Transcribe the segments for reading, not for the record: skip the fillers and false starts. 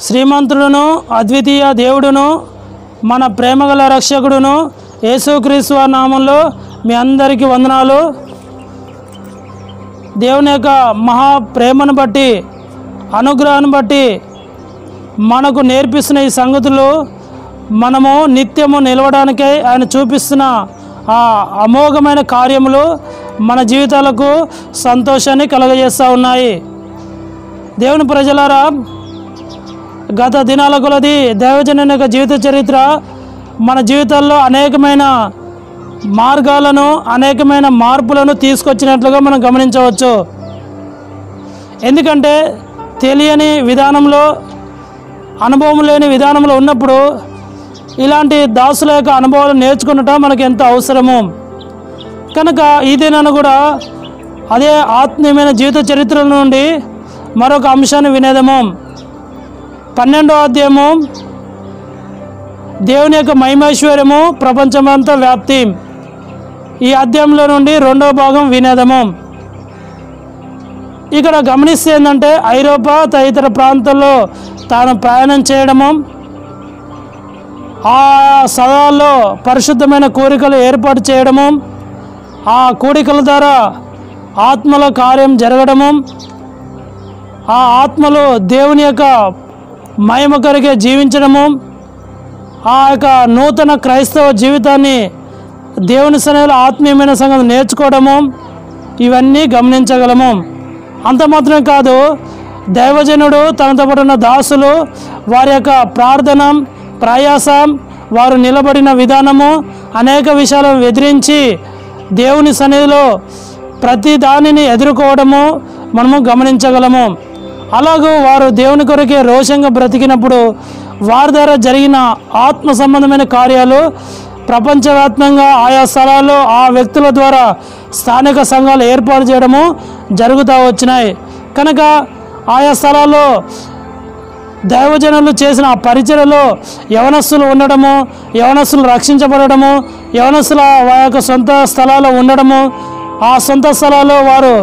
శ్రీమంతుడును అద్వితీయ దేవుడును మన ప్రేమగల రక్షకుడును యేసుక్రీస్తు వారి నామంలో మీ అందరికీ వందనాలు. దేవుని యొక్క మహా ప్రేమను బట్టి, అనుగ్రహాన్ని బట్టి మనకు నేర్పిస్తున్న ఈ సంగతులు మనము నిత్యము నిలవడానికై ఆయన చూపిస్తున్న ఆ అమోఘమైన కార్యములు మన జీవితాలకు సంతోషాన్ని కలుగజేస్తూ ఉన్నాయి. దేవుని ప్రజలారా, గత దినాల కొలది దైవజనుని యొక్క జీవిత చరిత్ర మన జీవితాల్లో అనేకమైన మార్గాలను, అనేకమైన మార్పులను తీసుకొచ్చినట్లుగా మనం గమనించవచ్చు. ఎందుకంటే తెలియని విధానంలో, అనుభవం లేని విధానంలో ఉన్నప్పుడు ఇలాంటి దాసుల యొక్క అనుభవాలు నేర్చుకునటం మనకు ఎంతో అవసరము. కనుక ఈ దినాన్ని కూడా అదే ఆత్మీయమైన జీవిత చరిత్రల నుండి మరొక అంశాన్ని వినేదము. 12వ అధ్యాయము, దేవుని యొక్క మహిమైశ్వర్యము ప్రపంచమంతా వ్యాప్తి. ఈ అధ్యాయంలో నుండి 2వ భాగం వినేదము. ఇక్కడ గమనిస్తే ఏంటంటే, ఐరోపా తదితర ప్రాంతాల్లో తాను ప్రయాణం చేయడము, ఆ స్థలాల్లో పరిశుద్ధమైన కోరికలు ఏర్పాటు చేయడము, ఆ కోరికల ద్వారా ఆత్మల కార్యం జరగడము, ఆ ఆత్మలు దేవుని యొక్క మహిమ కొరకే జీవించడము, ఆ యొక్క నూతన క్రైస్తవ జీవితాన్ని దేవుని సన్నిధిలో ఆత్మీయమైన సంగతి నేర్చుకోవడము, ఇవన్నీ గమనించగలము. అంత మాత్రమే కాదు, దైవజనుడు తనతో పాటు ఉన్న దాసులు వారి యొక్క ప్రార్థన, ప్రయాసం, వారు నిలబడిన విధానము, అనేక విషయాలను ఎదిరించి దేవుని సన్నిధిలో ప్రతి దానిని ఎదుర్కోవడము మనము గమనించగలము. అలాగూ వారు దేవుని కొరకే రోషంగా బ్రతికినప్పుడు వారి ద్వారా జరిగిన ఆత్మ సంబంధమైన కార్యాలు ప్రపంచవ్యాప్తంగా ఆయా స్థలాల్లో ఆ వ్యక్తుల ద్వారా స్థానిక సంఘాలు ఏర్పాటు చేయడము జరుగుతూ వచ్చినాయి. కనుక ఆయా స్థలాల్లో దైవజనులు చేసిన ఆ పరిచర్యలో యవనస్తులు ఉండడము, యవనస్తులు రక్షించబడము, యవనస్తుల వారి యొక్క సొంత స్థలాల్లో ఉండడము, ఆ సొంత స్థలాల్లో వారు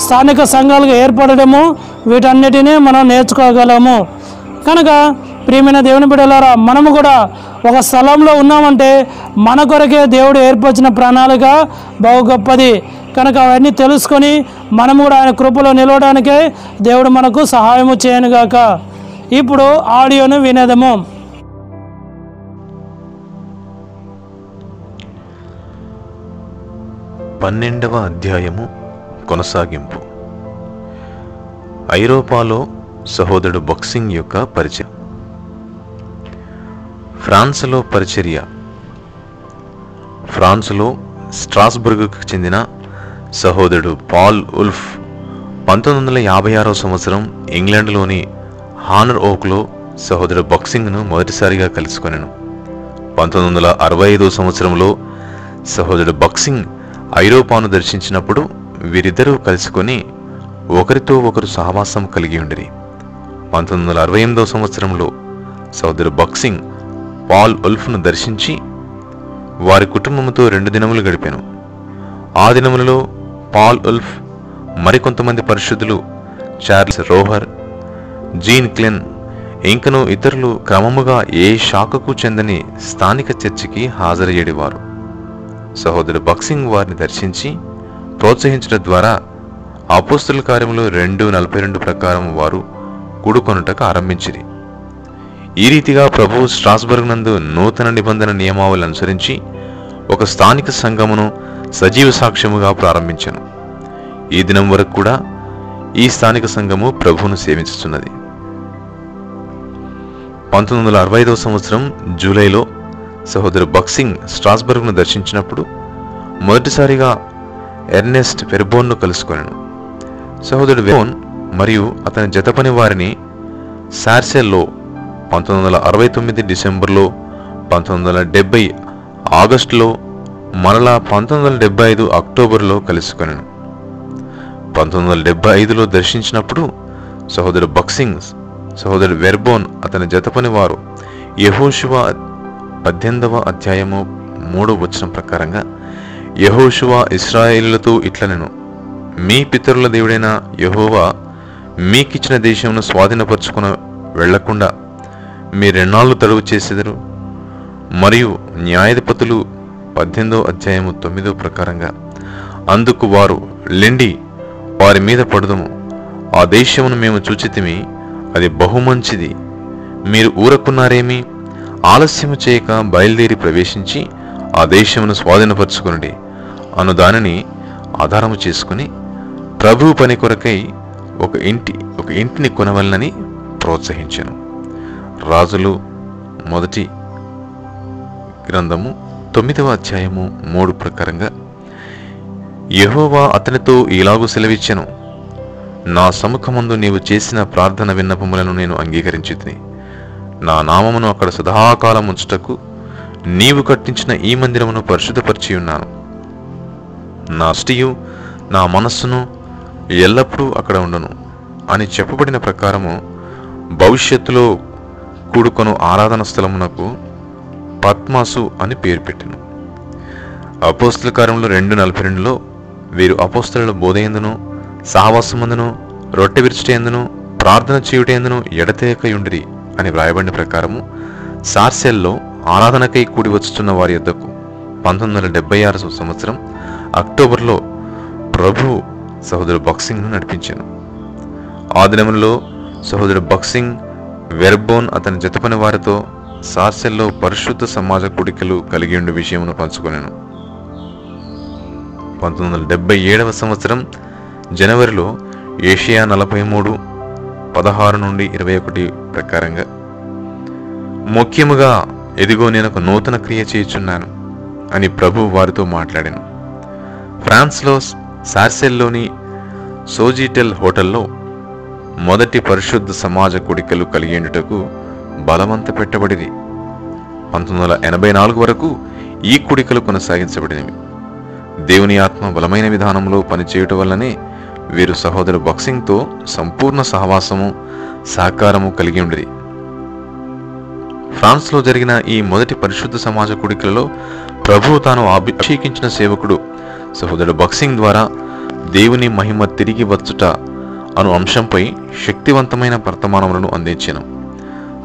స్థానిక సంఘాలుగా ఏర్పడము, వీటన్నిటినీ మనం నేర్చుకోగలము. కనుక ప్రియమైన దేవుని బిడ్డలారా, మనము కూడా ఒక స్థలంలో ఉన్నామంటే మన కొరకే దేవుడు ఏర్పరిచిన ప్రణాళిక బహు గొప్పది. కనుక అవన్నీ తెలుసుకొని మనము కూడా ఆయన కృపలో నిలవడానికే దేవుడు మనకు సహాయము చేయనుగాక. ఇప్పుడు ఆడియోను వినేదము. 12వ అధ్యాయము కొనసాగింపు. ఐరోపాలో సహోదరుడు బాక్సింగ్ యొక్క పరిచయం. ఫ్రాన్స్లో పరిచర్య. ఫ్రాన్స్లో స్ట్రాస్బర్గ్కు చెందిన సహోదరుడు పాల్ ఉల్ఫ్ 1956వ సంవత్సరం ఇంగ్లాండ్లోని హానర్ ఓక్లో సహోదరుడు బాక్సింగ్ను మొదటిసారిగా కలుసుకొనెను. 1965వ సంవత్సరంలో సహోదరుడు బాక్సింగ్ ఐరోపాను దర్శించినప్పుడు వీరిద్దరూ కలుసుకొని ఒకరితో ఒకరు సహవాసం కలిగి ఉండిరి. 1968వ సంవత్సరంలో సహోదరుడు బాక్సింగ్ పాల్ ఉల్ఫ్ను దర్శించి వారి కుటుంబంతో 2 దినములు గడిపాను. ఆ దినములలో పాల్ ఉల్ఫ్ మరికొంతమంది పరిశుద్ధులు, చార్ల్స్ రోహర్, జీన్ క్లెన్, ఇంకను ఇతరులు క్రమముగా ఏ శాఖకు చెందని స్థానిక చర్చికి హాజరయ్యేవారు. సహోదరుడు బాక్సింగ్ వారిని దర్శించి ప్రోత్సహించడం ద్వారా అపోస్తలుల కార్యములు 2:42 ప్రకారం వారు కూడుకొనుటకు ఆరంభించిరి. ఈ రీతిగా ప్రభువు స్ట్రాస్బర్గ్ నందు నూతన నిబంధన నియమావళిని అనుసరించి ఒక స్థానిక సంఘమును సజీవ సాక్ష్యముగా ప్రారంభించెను. ఈ దినం వరకు కూడా ఈ స్థానిక సంఘము ప్రభువును సేవించుతున్నది. 1965వ సంవత్సరం జూలైలో సహోదరు బాక్సింగ్ స్ట్రాస్బర్గ్ను దర్శించినప్పుడు మొదటిసారిగా ఎర్నెస్ట్ వెర్బోన్ను కలుసుకొనెను. సహోదరుడు వెర్బోన్ మరియు అతని జతపని వారిని సార్సెల్లో 1969 డిసెంబర్లో, 1970 ఆగస్టులో, మరలా 1975 అక్టోబర్లో కలుసుకొనెను. 1975లో దర్శించినప్పుడు సహోదరు బాక్సింగ్, సహోదరు వెర్బోన్, అతని జతపని వారు యెహోషువ 18వ అధ్యాయము 3వ వచనం ప్రకారంగా యెహోషువ ఇశ్రాయేలులతో ఇట్లనెను, మీ పితరుల దేవుడైన యెహోవా మీకిచ్చిన దేశమును స్వాధీనపరచుకుని వెళ్లకుండా మీరెన్నాళ్ళు తడువు చేసెదరు? మరియు న్యాయాధిపతులు 18:9 ప్రకారంగా అందుకు వారు, లెండి, వారి మీద పడుదుము. ఆ దేశమును మేము చూచితిమి, అది బహుమంచిది. మీరు ఊరకున్నారేమి? ఆలస్యము చేయక బయలుదేరి ప్రవేశించి ఆ దేశమును స్వాధీనపరచుకునండి అను దానిని ఆధారము చేసుకుని ప్రభు పని కొరకై ఒక ఇంటిని కొనవలనని ప్రోత్సహించాను. రాజులు మొదటి గ్రంథము 9:3 ప్రకారంగా యెహోవా అతనితో ఇలాగు సెలవిచ్చెను, నా సముఖమందు నీవు చేసిన ప్రార్థన విన్నపములను నేను అంగీకరించితిని. నా నామమును అక్కడ సదాకాలం ఉంచుటకు నీవు కట్టించిన ఈ మందిరమును పరిశుద్ధపరిచి ఉన్నాను. నా దృష్టియు నా మనస్సును ఎల్లప్పుడూ అక్కడ ఉండును అని చెప్పబడిన ప్రకారము భవిష్యత్తులో కూడుకొను ఆరాధన స్థలమునకు పద్మాసు అని పేరు పెట్టెను. అపోస్తల కార్యములు 2:42లో వీరు అపోస్తలుల బోధయందును, సహవాసమందును, రొట్టె విరుచుటయందును, ప్రార్థన చేయుటయందును ఎడతెగకయుండిరి అని వ్రాయబడిన ప్రకారము సార్సెల్లో ఆరాధనకై కూడి వచ్చుతున్న వారి యొద్దకు 1976 సంవత్సరం అక్టోబర్లో ప్రభు సహోదరు బక్సింగ్ను నడిపించాను. ఆ దినములలో సహోదరు బక్సింగ్ వెర్బోన్ అతని జతపని వారితో సార్సెల్లో పరిశుద్ధ సమాజ కూడికలు కలిగి ఉండే విషయమును పంచుకొనెను. 1977 సంవత్సరం జనవరిలో ఏషియా 43:16-21 ప్రకారంగా ముఖ్యముగా ఎదిగో నేను ఒక నూతన క్రియ చేయుచున్నాను అని ప్రభు వారితో మాట్లాడాను. ఫ్రాన్స్లో సార్సెల్లోని సోజిటెల్ హోటల్లో మొదటి పరిశుద్ధ సమాజ కూడికలు కలిగేందుటకు బలవంత పెట్టబడిది. 1984 వరకు ఈ కూడికలు కొనసాగించబడినవి. దేవుని ఆత్మ బలమైన విధానంలో పనిచేయటం వల్లనే వీరు సహోదరు బక్సింగ్తో సంపూర్ణ సహవాసము, సహకారము కలిగి ఉండిరి. ఫ్రాన్స్లో జరిగిన ఈ మొదటి పరిశుద్ధ సమాజ కూడికలలో ప్రభువు తాను అభిషేకించిన సేవకుడు సహోదరుడు బక్సింగ్ ద్వారా దేవుని మహిమ తిరిగి వచ్చుట అను అంశంపై శక్తివంతమైన వర్తమానములను అందించెను.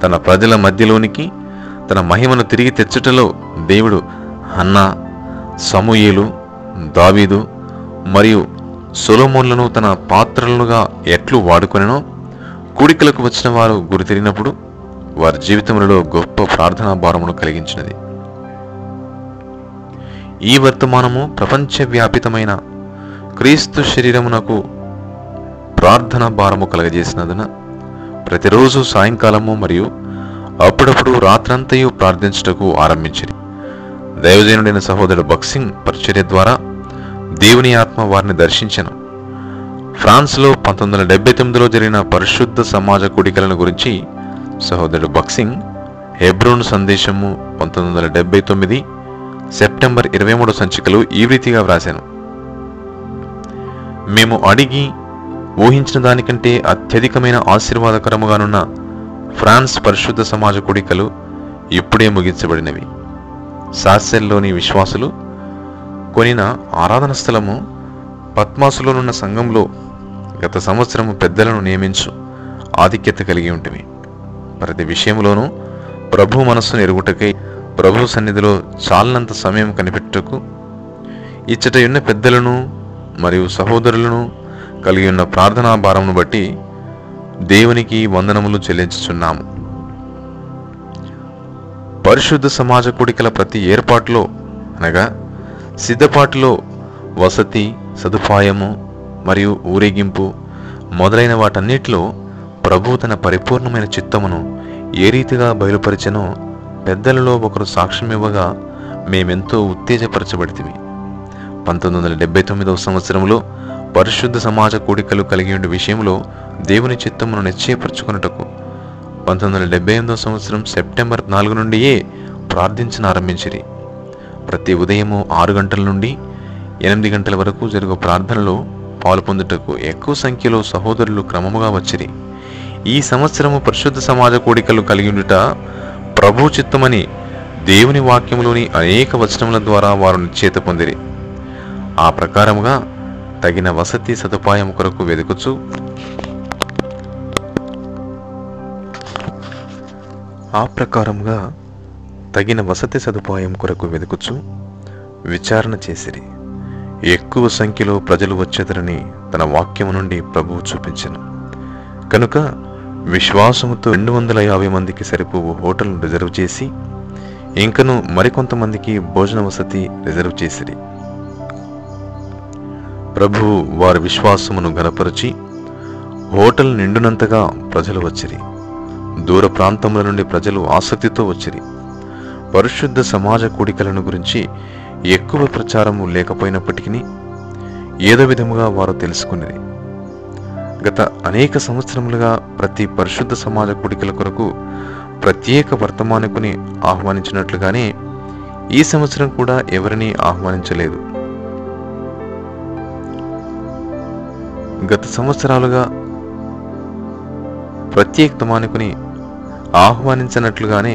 తన ప్రజల మధ్యలోనికి తన మహిమను తిరిగి తెచ్చుటలో దేవుడు హన్నా, సమూయేలు, దావీదు మరియు సొలొమోన్లను తన పాత్రలుగా ఎట్లు వాడుకొనెనో కూడికలకు వచ్చిన వారు గురితిరిగినప్పుడు వారి జీవితములలో గొప్ప ప్రార్థనా భారమును కలిగించినది. ఈ వర్తమానము ప్రపంచవ్యాపితమైన క్రీస్తు శరీరమునకు ప్రార్థనా భారము కలగజేసినందున ప్రతిరోజు సాయంకాలము మరియు అప్పుడప్పుడు రాత్రంతయు ప్రార్థించుటకు ఆరంభించింది. దైవజనుడైన సహోదరుడు బక్సింగ్ పరిచర్య ద్వారా దేవుని ఆత్మ వారిని దర్శించెను. ఫ్రాన్స్లో 1979లో జరిగిన పరిశుద్ధ సమాజ కూడికలను గురించి సహోదరుడు బక్సింగ్ హెబ్రోను సందేశము 1979 సెప్టెంబర్ 23 సంచికలు ఈ రీతిగా వ్రాశాను. మేము అడిగి ఊహించిన దానికంటే అత్యధికమైన ఆశీర్వాదకరముగానున్న ఫ్రాన్స్ పరిశుద్ధ సమాజ కూడికలు ఇప్పుడే ముగించబడినవి. సార్సెల్లోని విశ్వాసులు కొనిన ఆరాధన స్థలము పద్మాసులోనున్న సంఘంలో గత సంవత్సరము పెద్దలను నియమించు ఆధిక్యత కలిగి ఉంటుంది. ప్రతి విషయంలోనూ ప్రభు మనస్సును ఎరుగుటకై ప్రభు సన్నిధిలో చాలినంత సమయం కనిపెట్టుటకు ఇచ్చట ఉన్న పెద్దలను మరియు సహోదరులను కలిగి ఉన్న ప్రార్థనా భారమును బట్టి దేవునికి వందనములు చెల్లించుచున్నాము. పరిశుద్ధ సమాజ కూడికల ప్రతి ఏర్పాటులో అనగా సిద్ధపాటులో వసతి, సదుపాయము మరియు ఊరేగింపు మొదలైన వాటన్నిటిలో ప్రభు తన పరిపూర్ణమైన చిత్తమును ఏ రీతిగా బయలుపరిచెనో పెద్దలలో ఒకరు సాక్ష్యమివ్వగా మేమెంతో ఉత్తేజపరచబడితిమి. 1979 సంవత్సరంలో పరిశుద్ధ సమాజ కూడికలు కలిగి ఉండే విషయంలో దేవుని చిత్తమును నిశ్చయపరచుకున్నటకు 1978 సంవత్సరం సెప్టెంబర్ 4 నుండియే ప్రార్థించను ఆరంభించిరి. ప్రతి ఉదయము 6 గంటల నుండి 8 గంటల వరకు జరుగు ప్రార్థనలో పాల్పొందుటకు ఎక్కువ సంఖ్యలో సహోదరులు క్రమముగా వచ్చిరి. ఈ సంవత్సరము పరిశుద్ధ సమాజ కూడికలు కలిగి ఉండుట ప్రభు చిత్తమని దేవుని వాక్యములోని అనేక వచనముల ద్వారా వారు నిశ్చయిత పొందిరి. ఆ ప్రకారముగా తగిన వసతి సదుపాయం కొరకు వెదుకుచు ఆ ప్రకారంగా తగిన వసతి సదుపాయం కొరకు వెదుకుచు విచారణ చేసిరి. ఎక్కువ సంఖ్యలో ప్రజలు వచ్చేదరని తన వాక్యము నుండి ప్రభువు చూపించెను. కనుక విశ్వాసముతో 250 మందికి సరిపోవు హోటల్ను రిజర్వ్ చేసి ఇంకను మరికొంతమందికి భోజన వసతి రిజర్వ్ చేసిరి. ప్రభువు వారి విశ్వాసమును గనపరిచి హోటల్ నిండునంతగా ప్రజలు వచ్చిరి. దూర ప్రాంతముల నుండి ప్రజలు ఆసక్తితో వచ్చిరి. పరిశుద్ధ సమాజ కూడికలను గురించి ఎక్కువ ప్రచారము లేకపోయినప్పటికీ ఏదో విధముగా వారు తెలుసుకున్నది. గత అనేక సంవత్సరములుగా ప్రతి పరిశుద్ధ సమాజ కూడికల కొరకు ప్రత్యేక వర్తమానికుని ఆహ్వానించినట్లుగానే ఈ సంవత్సరం కూడా ఎవరిని ఆహ్వానించలేదు. గత సంవత్సరాలుగా ప్రత్యేకతమానికుని ఆహ్వానించినట్లుగానే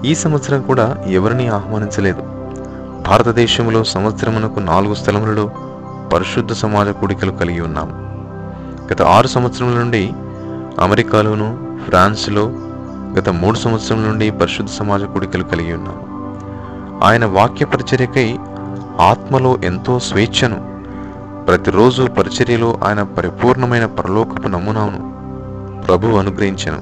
ఈ సంవత్సరం కూడా ఎవరిని ఆహ్వానించలేదు. భారతదేశంలో సంవత్సరమునకు 4 స్థలములలో పరిశుద్ధ సమాజ కూడికలు కలిగి ఉన్నాము. గత 6 సంవత్సరముల నుండి అమెరికాలోను, ఫ్రాన్స్లో గత 3 సంవత్సరముల నుండి పరిశుద్ధ సమాజ కూడికలు కలిగి ఉన్నాము. ఆయన వాక్య పరిచర్యకై ఆత్మలో ఎంతో స్వేచ్ఛను, ప్రతిరోజు పరిచర్యలో ఆయన పరిపూర్ణమైన పరలోకపు నమూనాను ప్రభువు అనుగ్రహించెను.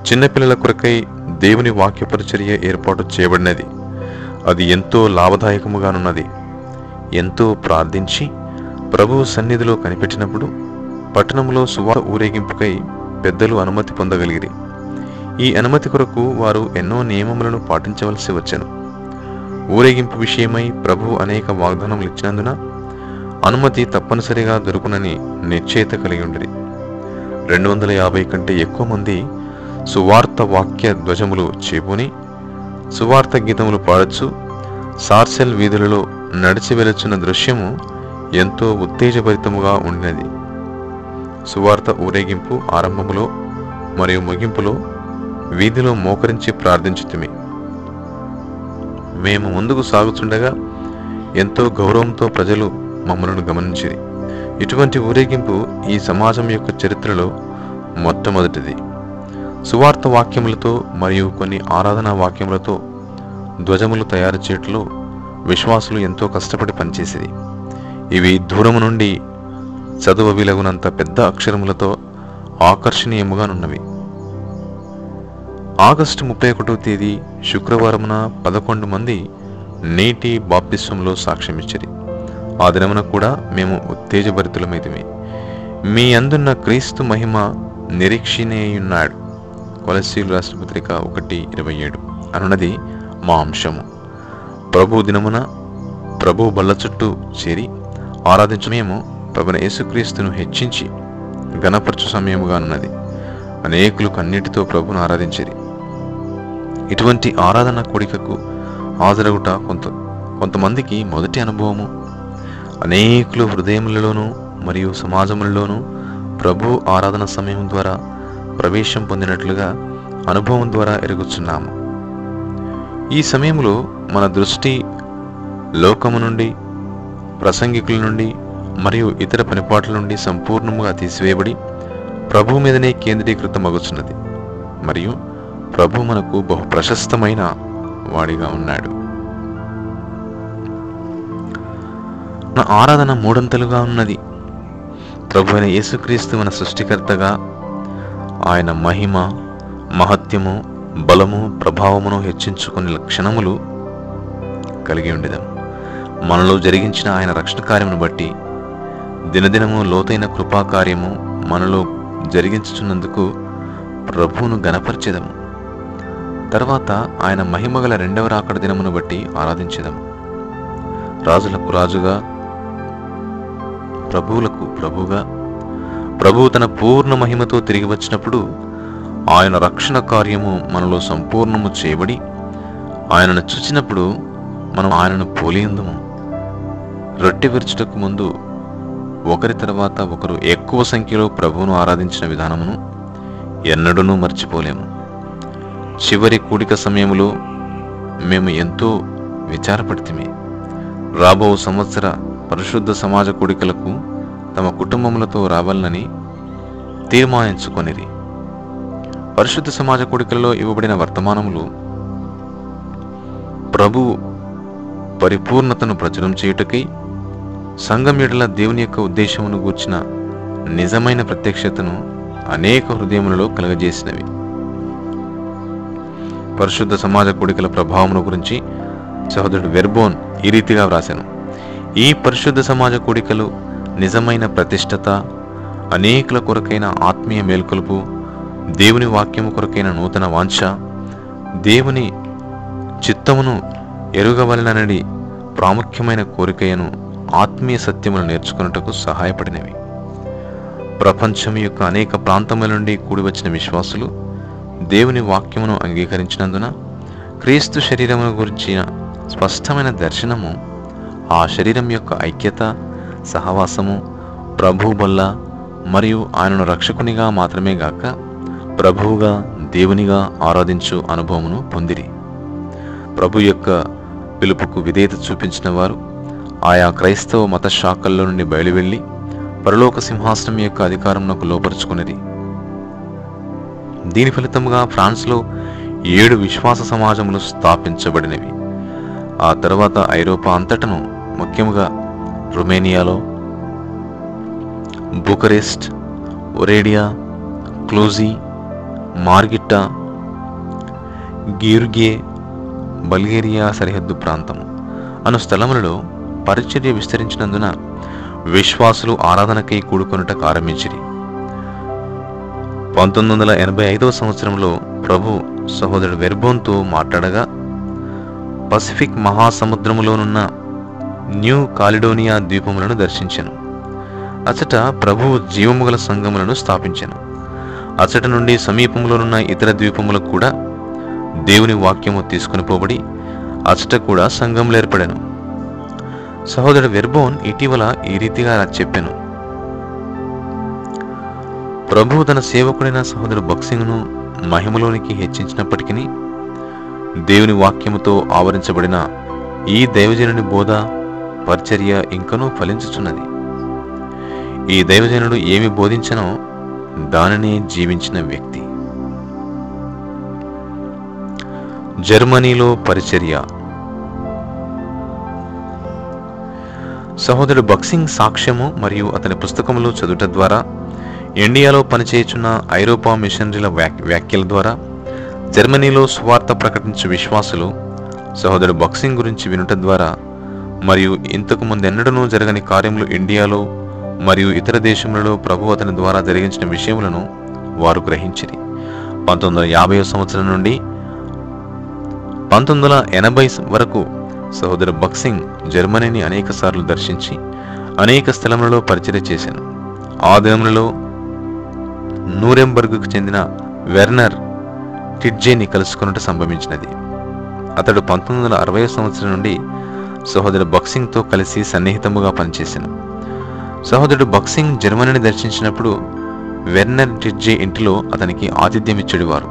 చిన్నపిల్లల కొరకై దేవుని వాక్య పరిచర్య ఏర్పాటు చేయబడినది. అది ఎంతో లాభదాయకముగానున్నది. ఎంతో ప్రార్థించి ప్రభువు సన్నిధిలో కనిపెట్టినప్పుడు పట్టణంలో సువార్త ఊరేగింపుకై పెద్దలు అనుమతి పొందగలిగిరి. ఈ అనుమతి కొరకు వారు ఎన్నో నియమములను పాటించవలసి వచ్చెను. ఊరేగింపు విషయమై ప్రభువు అనేక వాగ్దానములు ఇచ్చినందున అనుమతి తప్పనిసరిగా దొరుకునని నిశ్చయిత కలిగి ఉండిరి. 250 కంటే ఎక్కువ మంది సువార్త వాక్య ధ్వజములు చేపుని సువార్త గీతములు పాడచ్చు సార్సెల్ వీధులలో నడిచి వెలుచున్న దృశ్యము ఎంతో ఉత్తేజభరితముగా ఉండినది. సువార్త ఊరేగింపు ఆరంభములో మరియు ముగింపులో వీధిలో మోకరించి ప్రార్థించుతిమి. మేము ముందుకు సాగుచుండగా ఎంతో గౌరవంతో ప్రజలు మమ్మలను గమనించిరి. ఇటువంటి ఊరేగింపు ఈ సమాజం యొక్క చరిత్రలో మొట్టమొదటిది. సువార్త వాక్యములతో మరియు కొన్ని ఆరాధనా వాక్యములతో ధ్వజములు తయారు చేయటంలో విశ్వాసులు ఎంతో కష్టపడి పనిచేసేది. ఇవి దూరము నుండి చదువవిలగునంత పెద్ద అక్షరములతో ఆకర్షణీయముగానున్నవి. ఆగస్టు 31వ తేదీ శుక్రవారమున 11 మంది నీటి బాప్తిస్వంలో సాక్ష్యమిచ్చిరి. ఆ దినమున కూడా మేము ఉత్తేజభరితులమైతిమి. మీ అందున్న క్రీస్తు మహిమ నిరీక్షణేయున్నాడు. కొలస్సీలు రాసిన పత్రిక 1:27 అనున్నది మా అంశము. ప్రభు దినమున ప్రభు బల్ల చుట్టూ చేరి ఆరాధించు మేము ప్రభువైన యేసుక్రీస్తును హెచ్చించి ఘనపరచు సమయముగానున్నది. అనేకులు కన్నీటితో ప్రభువును ఆరాధించిరి. ఇటువంటి ఆరాధన కూడికకు హాజరగుట కొంతమందికి మొదటి అనుభవము. అనేకులు హృదయములలోనూ మరియు సమాజములలోనూ ప్రభు ఆరాధన సమయం ద్వారా ప్రవేశం పొందినట్లుగా అనుభవం ద్వారా ఎరుగుచున్నాము. ఈ సమయంలో మన దృష్టి లోకము నుండి, ప్రసంగికుల నుండి మరియు ఇతర పనిపాట్ల నుండి సంపూర్ణముగా తీసివేయబడి ప్రభు మీదనే కేంద్రీకృతమగుచున్నది. మరియు ప్రభు మనకు బహు ప్రశస్తమైన వాడిగా ఉన్నాడు. మన ఆరాధన మూడంతలుగా ఉన్నది. ప్రభు అయిన యేసుక్రీస్తు మన సృష్టికర్తగా ఆయన మహిమ, మహత్యము, బలము, ప్రభావమును హెచ్చించుకునే లక్షణములు కలిగి ఉండేదాం. మనలో జరిగించిన ఆయన రక్షణ కార్యమును బట్టి దినదినము లోతైన కృపాకార్యము మనలో జరిగించుచున్నందుకు ప్రభువును గణపరిచేదము. తర్వాత ఆయన మహిమగల 2వ రాకడ దినమును బట్టి ఆరాధించేదము. రాజులకు రాజుగా, ప్రభువులకు ప్రభువుగా, ప్రభువు తన పూర్ణ మహిమతో తిరిగి వచ్చినప్పుడు ఆయన రక్షణ కార్యము మనలో సంపూర్ణము చేయబడి ఆయనను చూచినప్పుడు మనం ఆయనను పోలియందుము. రొట్టె విరుచుటకు ముందు ఒకరి తర్వాత ఒకరు ఎక్కువ సంఖ్యలో ప్రభువును ఆరాధించిన విధానమును ఎన్నడూనూ మర్చిపోలేము. చివరి కూడిక సమయంలో మేము ఎంతో విచారపడితిమి. రాబో సంవత్సర పరిశుద్ధ సమాజ కూడికలకు తమ కుటుంబములతో రావాలని తీర్మానించుకొనిరి. పరిశుద్ధ సమాజ కూడికలలో ఇవ్వబడిన వర్తమానములు ప్రభు పరిపూర్ణతను ప్రచురం చేయుటకై సంఘం ఎడల దేవుని యొక్క ఉద్దేశమును గూర్చిన నిజమైన ప్రత్యక్షతను అనేక హృదయములలో కలుగజేసినవి. పరిశుద్ధ సమాజ కూడికల ప్రభావమును గురించి సహోదరుడు వెర్బోన్ ఈ రీతిగా వ్రాశాను. ఈ పరిశుద్ధ సమాజ కూడికలు నిజమైన ప్రతిష్టత, అనేకుల కొరకైన ఆత్మీయ మేల్కొలుపు, దేవుని వాక్యము కొరకైన నూతన వాంఛ, దేవుని చిత్తమును ఎరుగవలనని ప్రాముఖ్యమైన కోరికయను ఆత్మీయ సత్యములు నేర్చుకున్నటకు సహాయపడినవి. ప్రపంచం యొక్క అనేక ప్రాంతముల నుండి కూడి వచ్చిన విశ్వాసులు దేవుని వాక్యమును అంగీకరించినందున క్రీస్తు శరీరమును గురించిన స్పష్టమైన దర్శనము, ఆ శరీరం యొక్క ఐక్యత, సహవాసము, ప్రభు వల్ల మరియు ఆయనను రక్షకునిగా మాత్రమే గాక ప్రభువుగా, దేవునిగా ఆరాధించు అనుభవమును పొందిరి. ప్రభు యొక్క పిలుపుకు విధేయత చూపించిన వారు ఆయా క్రైస్తవ మత శాఖల్లో నుండి బయలువెళ్ళి పరలోక సింహాసనం యొక్క అధికారమునకు లోపరుచుకునేది. దీని ఫలితముగా ఫ్రాన్స్లో 7 విశ్వాస సమాజములు స్థాపించబడినవి. ఆ తర్వాత ఐరోపా అంతటను, ముఖ్యముగా రొమేనియాలో బుకరెస్ట్, ఒరేడియా, క్లూజీ, మార్గిట్టా, గీర్గే, బల్గేరియా సరిహద్దు ప్రాంతము అను స్థలములలో పరిచర్య విస్తరించినందున విశ్వాసులు ఆరాధనకై కూడుకొనుటకు ఆరంభించిరి. 1985వ సంవత్సరంలో ప్రభు సహోదరుడు వెర్బోన్తో మాట్లాడగా పసిఫిక్ మహాసముద్రములోనున్న న్యూ కాలిడోనియా ద్వీపములను దర్శించెను. అచట ప్రభువు జీవముగల సంఘములను స్థాపించెను. అచట నుండి సమీపంలోనున్న ఇతర ద్వీపములకు కూడా దేవుని వాక్యము తీసుకుని పోబడి అచట కూడా సంఘములు ఏర్పడెను. సహోదరుడు వెర్బోన్ ఇటీవల ఈ రీతిగా చెప్పెను. ప్రభువు తన సేవకుడైన సహోదరుడు బక్సింగ్ను మహిమలోనికి హెచ్చించినప్పటికీ దేవుని వాక్యముతో ఆవరించబడిన ఈ దైవజనుని బోధ, పరిచర్య ఇంకనూ ఫలించుచున్నది. ఈ దైవజనుడు ఏమి బోధించనో దానినే జీవించిన వ్యక్తి. జర్మనీలో పరిచర్య. సహోదరుడు బక్సింగ్ సాక్ష్యము మరియు అతని పుస్తకములు చదువుట ద్వారా, ఇండియాలో పనిచేయుచున్న ఐరోపా మిషనరీల వ్యాఖ్యల ద్వారా జర్మనీలో సువార్త ప్రకటించు విశ్వాసులు సహోదరుడు బక్సింగ్ గురించి వినుట ద్వారా మరియు ఇంతకు ముందెన్నడూ జరగని కార్యములు ఇండియాలో మరియు ఇతర దేశములలో ప్రభు అతని ద్వారా జరిగించిన విషయములను వారు గ్రహించిరి. 1950వ సంవత్సరం నుండి 1980 వరకు సహోదరు బక్సింగ్ జర్మనీని అనేక సార్లు దర్శించి అనేక స్థలములలో పరిచర్య చేశాను. ఆ దినములలో నూరెంబర్గ్కు చెందిన వెర్నర్ టిడ్జేని కలుసుకున్నట్టు సంభవించినది. అతడు 1960వ సంవత్సరం నుండి సహోదరు బక్సింగ్తో కలిసి సన్నిహితముగా పనిచేశాను. సహోదరుడు బక్సింగ్ జర్మనీని దర్శించినప్పుడు వెర్నర్ టిడ్జే ఇంటిలో అతనికి ఆతిథ్యం ఇచ్చేవారు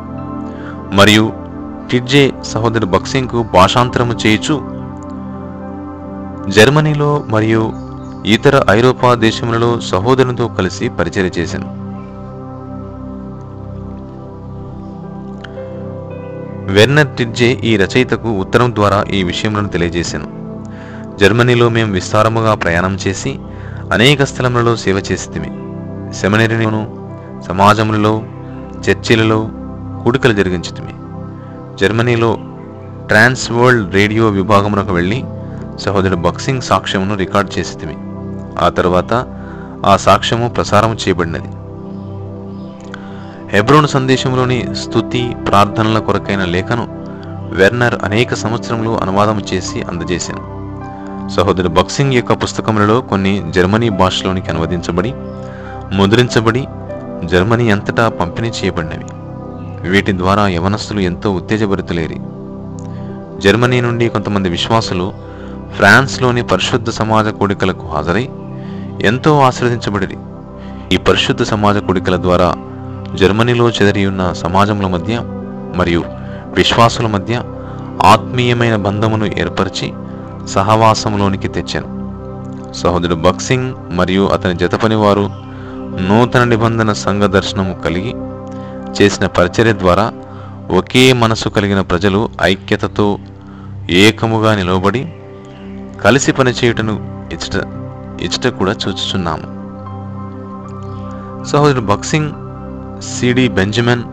మరియు టిడ్జే సహోదరుడు బక్సింగ్కు భాషాంతరము చేయుచు జర్మనీలో మరియు ఇతర ఐరోపా దేశములలో సహోదరునితో కలిసి పరిచర్య చేశాను. వెర్నర్ టిడ్జే ఈ రచయితకు ఉత్తరం ద్వారా ఈ విషయములను తెలియజేశాను. జర్మనీలో మేము విస్తారముగా ప్రయాణం చేసి అనేక స్థలములలో సేవ చేసితిమి. సెమినరీలోను, సమాజములలో, చర్చిలలో కూడికలు జరిగించితిమి. జర్మనీలో ట్రాన్స్ వరల్డ్ రేడియో విభాగమునకు వెళ్ళి సహోదరుడు బక్సింగ్ సాక్ష్యమును రికార్డ్ చేసితిమి. ఆ తర్వాత ఆ సాక్ష్యము ప్రసారం చేయబడినది. హెబ్రోను సందేశంలోని స్తుతి ప్రార్థనల కొరకైన లేఖను వెర్నర్ అనేక సంవత్సరములు అనువాదము చేసి అందజేశాను. సహోదరుడు బక్సింగ్ యొక్క పుస్తకములలో కొన్ని జర్మనీ భాషలోనికి అనువదించబడి ముద్రించబడి జర్మనీ అంతటా పంపిణీ చేయబడినవి. వీటి ద్వారా యవనస్తులు ఎంతో ఉత్తేజభరితులేరి. జర్మనీ నుండి కొంతమంది విశ్వాసులు ఫ్రాన్స్లోని పరిశుద్ధ సమాజ కూడికలకు హాజరై ఎంతో ఆశీర్వదించబడిరి. ఈ పరిశుద్ధ సమాజ కూడికల ద్వారా జర్మనీలో చెదరియున్న సమాజముల మధ్య మరియు విశ్వాసుల మధ్య ఆత్మీయమైన బంధమును ఏర్పరిచి సహవాసములోనికి తెచ్చాను. సహోదరుడు బక్సింగ్ మరియు అతని జతపని వారు నూతన నిబంధన సంఘ దర్శనము కలిగి చేసిన పరిచర్య ద్వారా ఒకే మనసు కలిగిన ప్రజలు ఐక్యతతో ఏకముగా నిలవబడి కలిసి పనిచేయుటను ఇచ్చట కూడా చూచుచున్నాము. సహోదరుడు బక్సింగ్ సిడి బెంజమిన్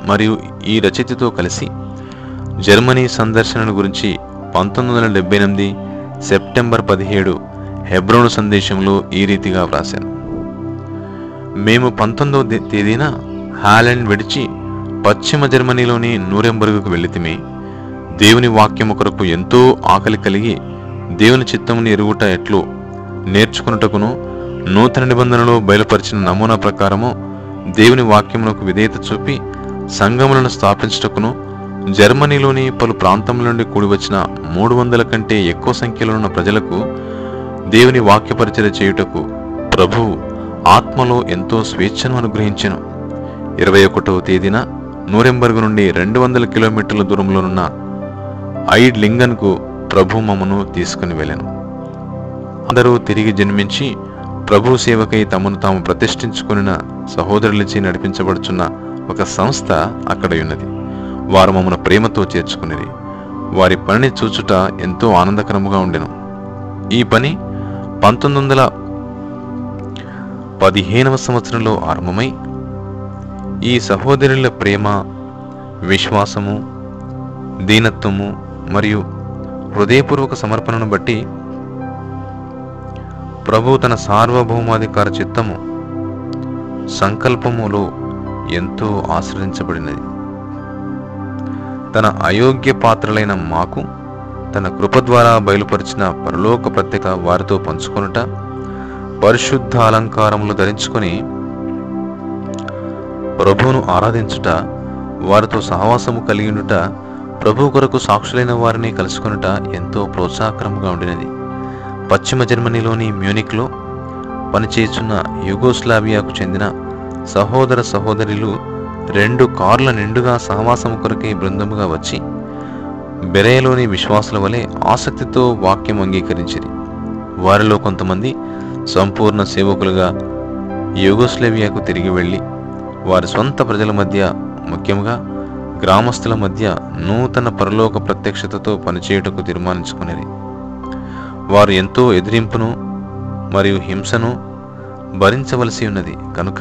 మరియు ఈ రచయితతో కలిసి జర్మనీ సందర్శనను గురించి 1978 సెప్టెంబర్ 17 హెబ్రోను సందేశంలో ఈ రీతిగా వ్రాశాను. మేము 19వ తేదీన హాలండ్ విడిచి పశ్చిమ జర్మనీలోని నూరెంబర్గుకు వెళ్ళితిమి. దేవుని వాక్యము కొరకు ఎంతో ఆకలి కలిగి దేవుని చిత్తముని ఎరుగుట ఎట్లు నేర్చుకున్నటకును నూతన నిబంధనలో బయలుపరిచిన నమూనా ప్రకారము దేవుని వాక్యమునకు విధేయత చూపి సంఘములను స్థాపించుటకును జర్మనీలోని పలు ప్రాంతముల నుండి కూడి వచ్చిన 300 కంటే ఎక్కువ సంఖ్యలో ఉన్న ప్రజలకు దేవుని వాక్య పరిచర్య చేయుటకు ప్రభువు ఆత్మలో ఎంతో స్వేచ్ఛను అనుగ్రహించెను. 21వ తేదీన నూరెంబర్గ్ నుండి 200 కిలోమీటర్ల దూరంలోనున్న ఐడ్ లింగన్కు ప్రభు మమ్మను తీసుకుని వెళ్ళాను. అందరూ తిరిగి జన్మించి ప్రభు సేవకై తమను తాము ప్రతిష్ఠించుకున్న సహోదరులచే నడిపించబడుచున్న ఒక సంస్థ అక్కడ ఉన్నది. వారు మమ్మను ప్రేమతో చేర్చుకునేది. వారి పనిని చూచుట ఎంతో ఆనందకరముగా ఉండెను. ఈ పని 1915వ సంవత్సరంలో ఆరంభమై ఈ సహోదరుల ప్రేమ, విశ్వాసము, దీనత్వము మరియు హృదయపూర్వక సమర్పణను బట్టి ప్రభు తన సార్వభౌమాధికార చిత్తము సంకల్పములో ఎంతో ఆశ్రయించబడినది. తన అయోగ్య పాత్రలైన మాకు తన కృప ద్వారా బయలుపరిచిన పరలోక ప్రత్యేక వారితో పంచుకొనుట, పరిశుద్ధ అలంకారములు ధరించుకొని ప్రభువును ఆరాధించుట, వారితో సహవాసము కలిగినుట, ప్రభు కొరకు సాక్షులైన వారిని కలుసుకొనుట ఎంతో ప్రోత్సాహకరముగా ఉండినది. పశ్చిమ జర్మనీలోని మ్యూనిక్లో పనిచేస్తున్న యుగోస్లావియాకు చెందిన సహోదర సహోదరులు 2 కార్ల నిండుగా సహవాసము కొరకై బృందముగా వచ్చి బెరేలోని విశ్వాసుల వలె ఆసక్తితో వాక్యం అంగీకరించిరి. వారిలో కొంతమంది సంపూర్ణ సేవకులుగా యుగోస్లావియాకు తిరిగి వెళ్ళి వారి సొంత ప్రజల మధ్య, ముఖ్యంగా గ్రామస్తుల మధ్య నూతన పరలోక ప్రత్యక్షతతో పనిచేయుటకు తీర్మానించుకునేది. వారు ఎంతో ఎదిరింపును మరియు హింసను భరించవలసి ఉన్నది కనుక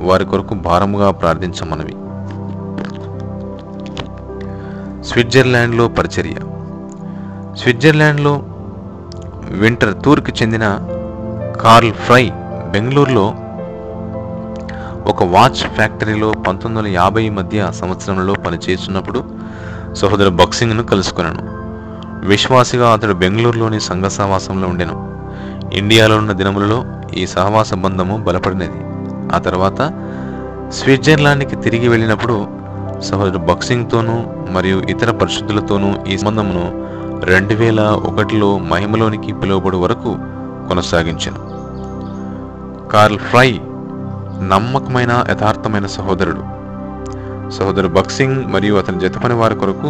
వారి కొరకు భారముగా ప్రార్థించమనవి. స్విట్జర్లాండ్లో పరిచర్య. స్విట్జర్లాండ్లో వింటర్ తూర్కి చెందిన కార్ల్ ఫ్రై బెంగళూరులో ఒక వాచ్ ఫ్యాక్టరీలో 1950 మధ్య సంవత్సరంలో పనిచేస్తున్నప్పుడు సహోదరు బక్సింగ్ను కలుసుకున్నాను. విశ్వాసిగా అతడు బెంగళూరులోని సంఘ సహవాసంలో ఉండెను. ఇండియాలో ఉన్న దినములలో ఈ సహవాస బంధము బలపడినది. ఆ తర్వాత స్విట్జర్లాండ్కి తిరిగి వెళ్ళినప్పుడు సహోదరు బక్సింగ్తోనూ మరియు ఇతర పరిశుద్ధులతోనూ ఈ సంబంధమును 2001లో మహిమలోనికి పిలువబడు వరకు కొనసాగించెను. కార్ల్ ఫ్రై నమ్మకమైన యథార్థమైన సహోదరుడు. సహోదరు బక్సింగ్ మరియు అతని జతపని వారి కొరకు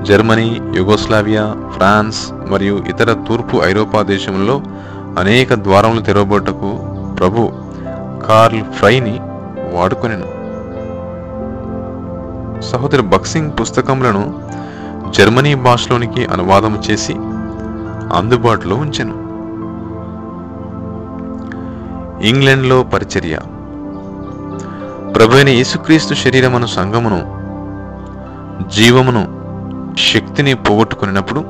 జర్మనీ, యుగోస్లావియా, ఫ్రాన్స్ మరియు ఇతర తూర్పు ఐరోపా దేశంలో అనేక ద్వారములు తెరవబోటకు ప్రభు కార్ల్ ఫ్రైని వాడుకొనెను. సహోదరు బక్సింగ్ పుస్తకములను జర్మనీ భాషలోనికి అనువాదము చేసి అందుబాటులో ఉంచెను. ఇంగ్లాండ్లో పరిచర్య. ప్రభువైన యేసుక్రీస్తు శరీరమును, సంఘమును, జీవమును, శక్తిని పోగొట్టుకున్నప్పుడు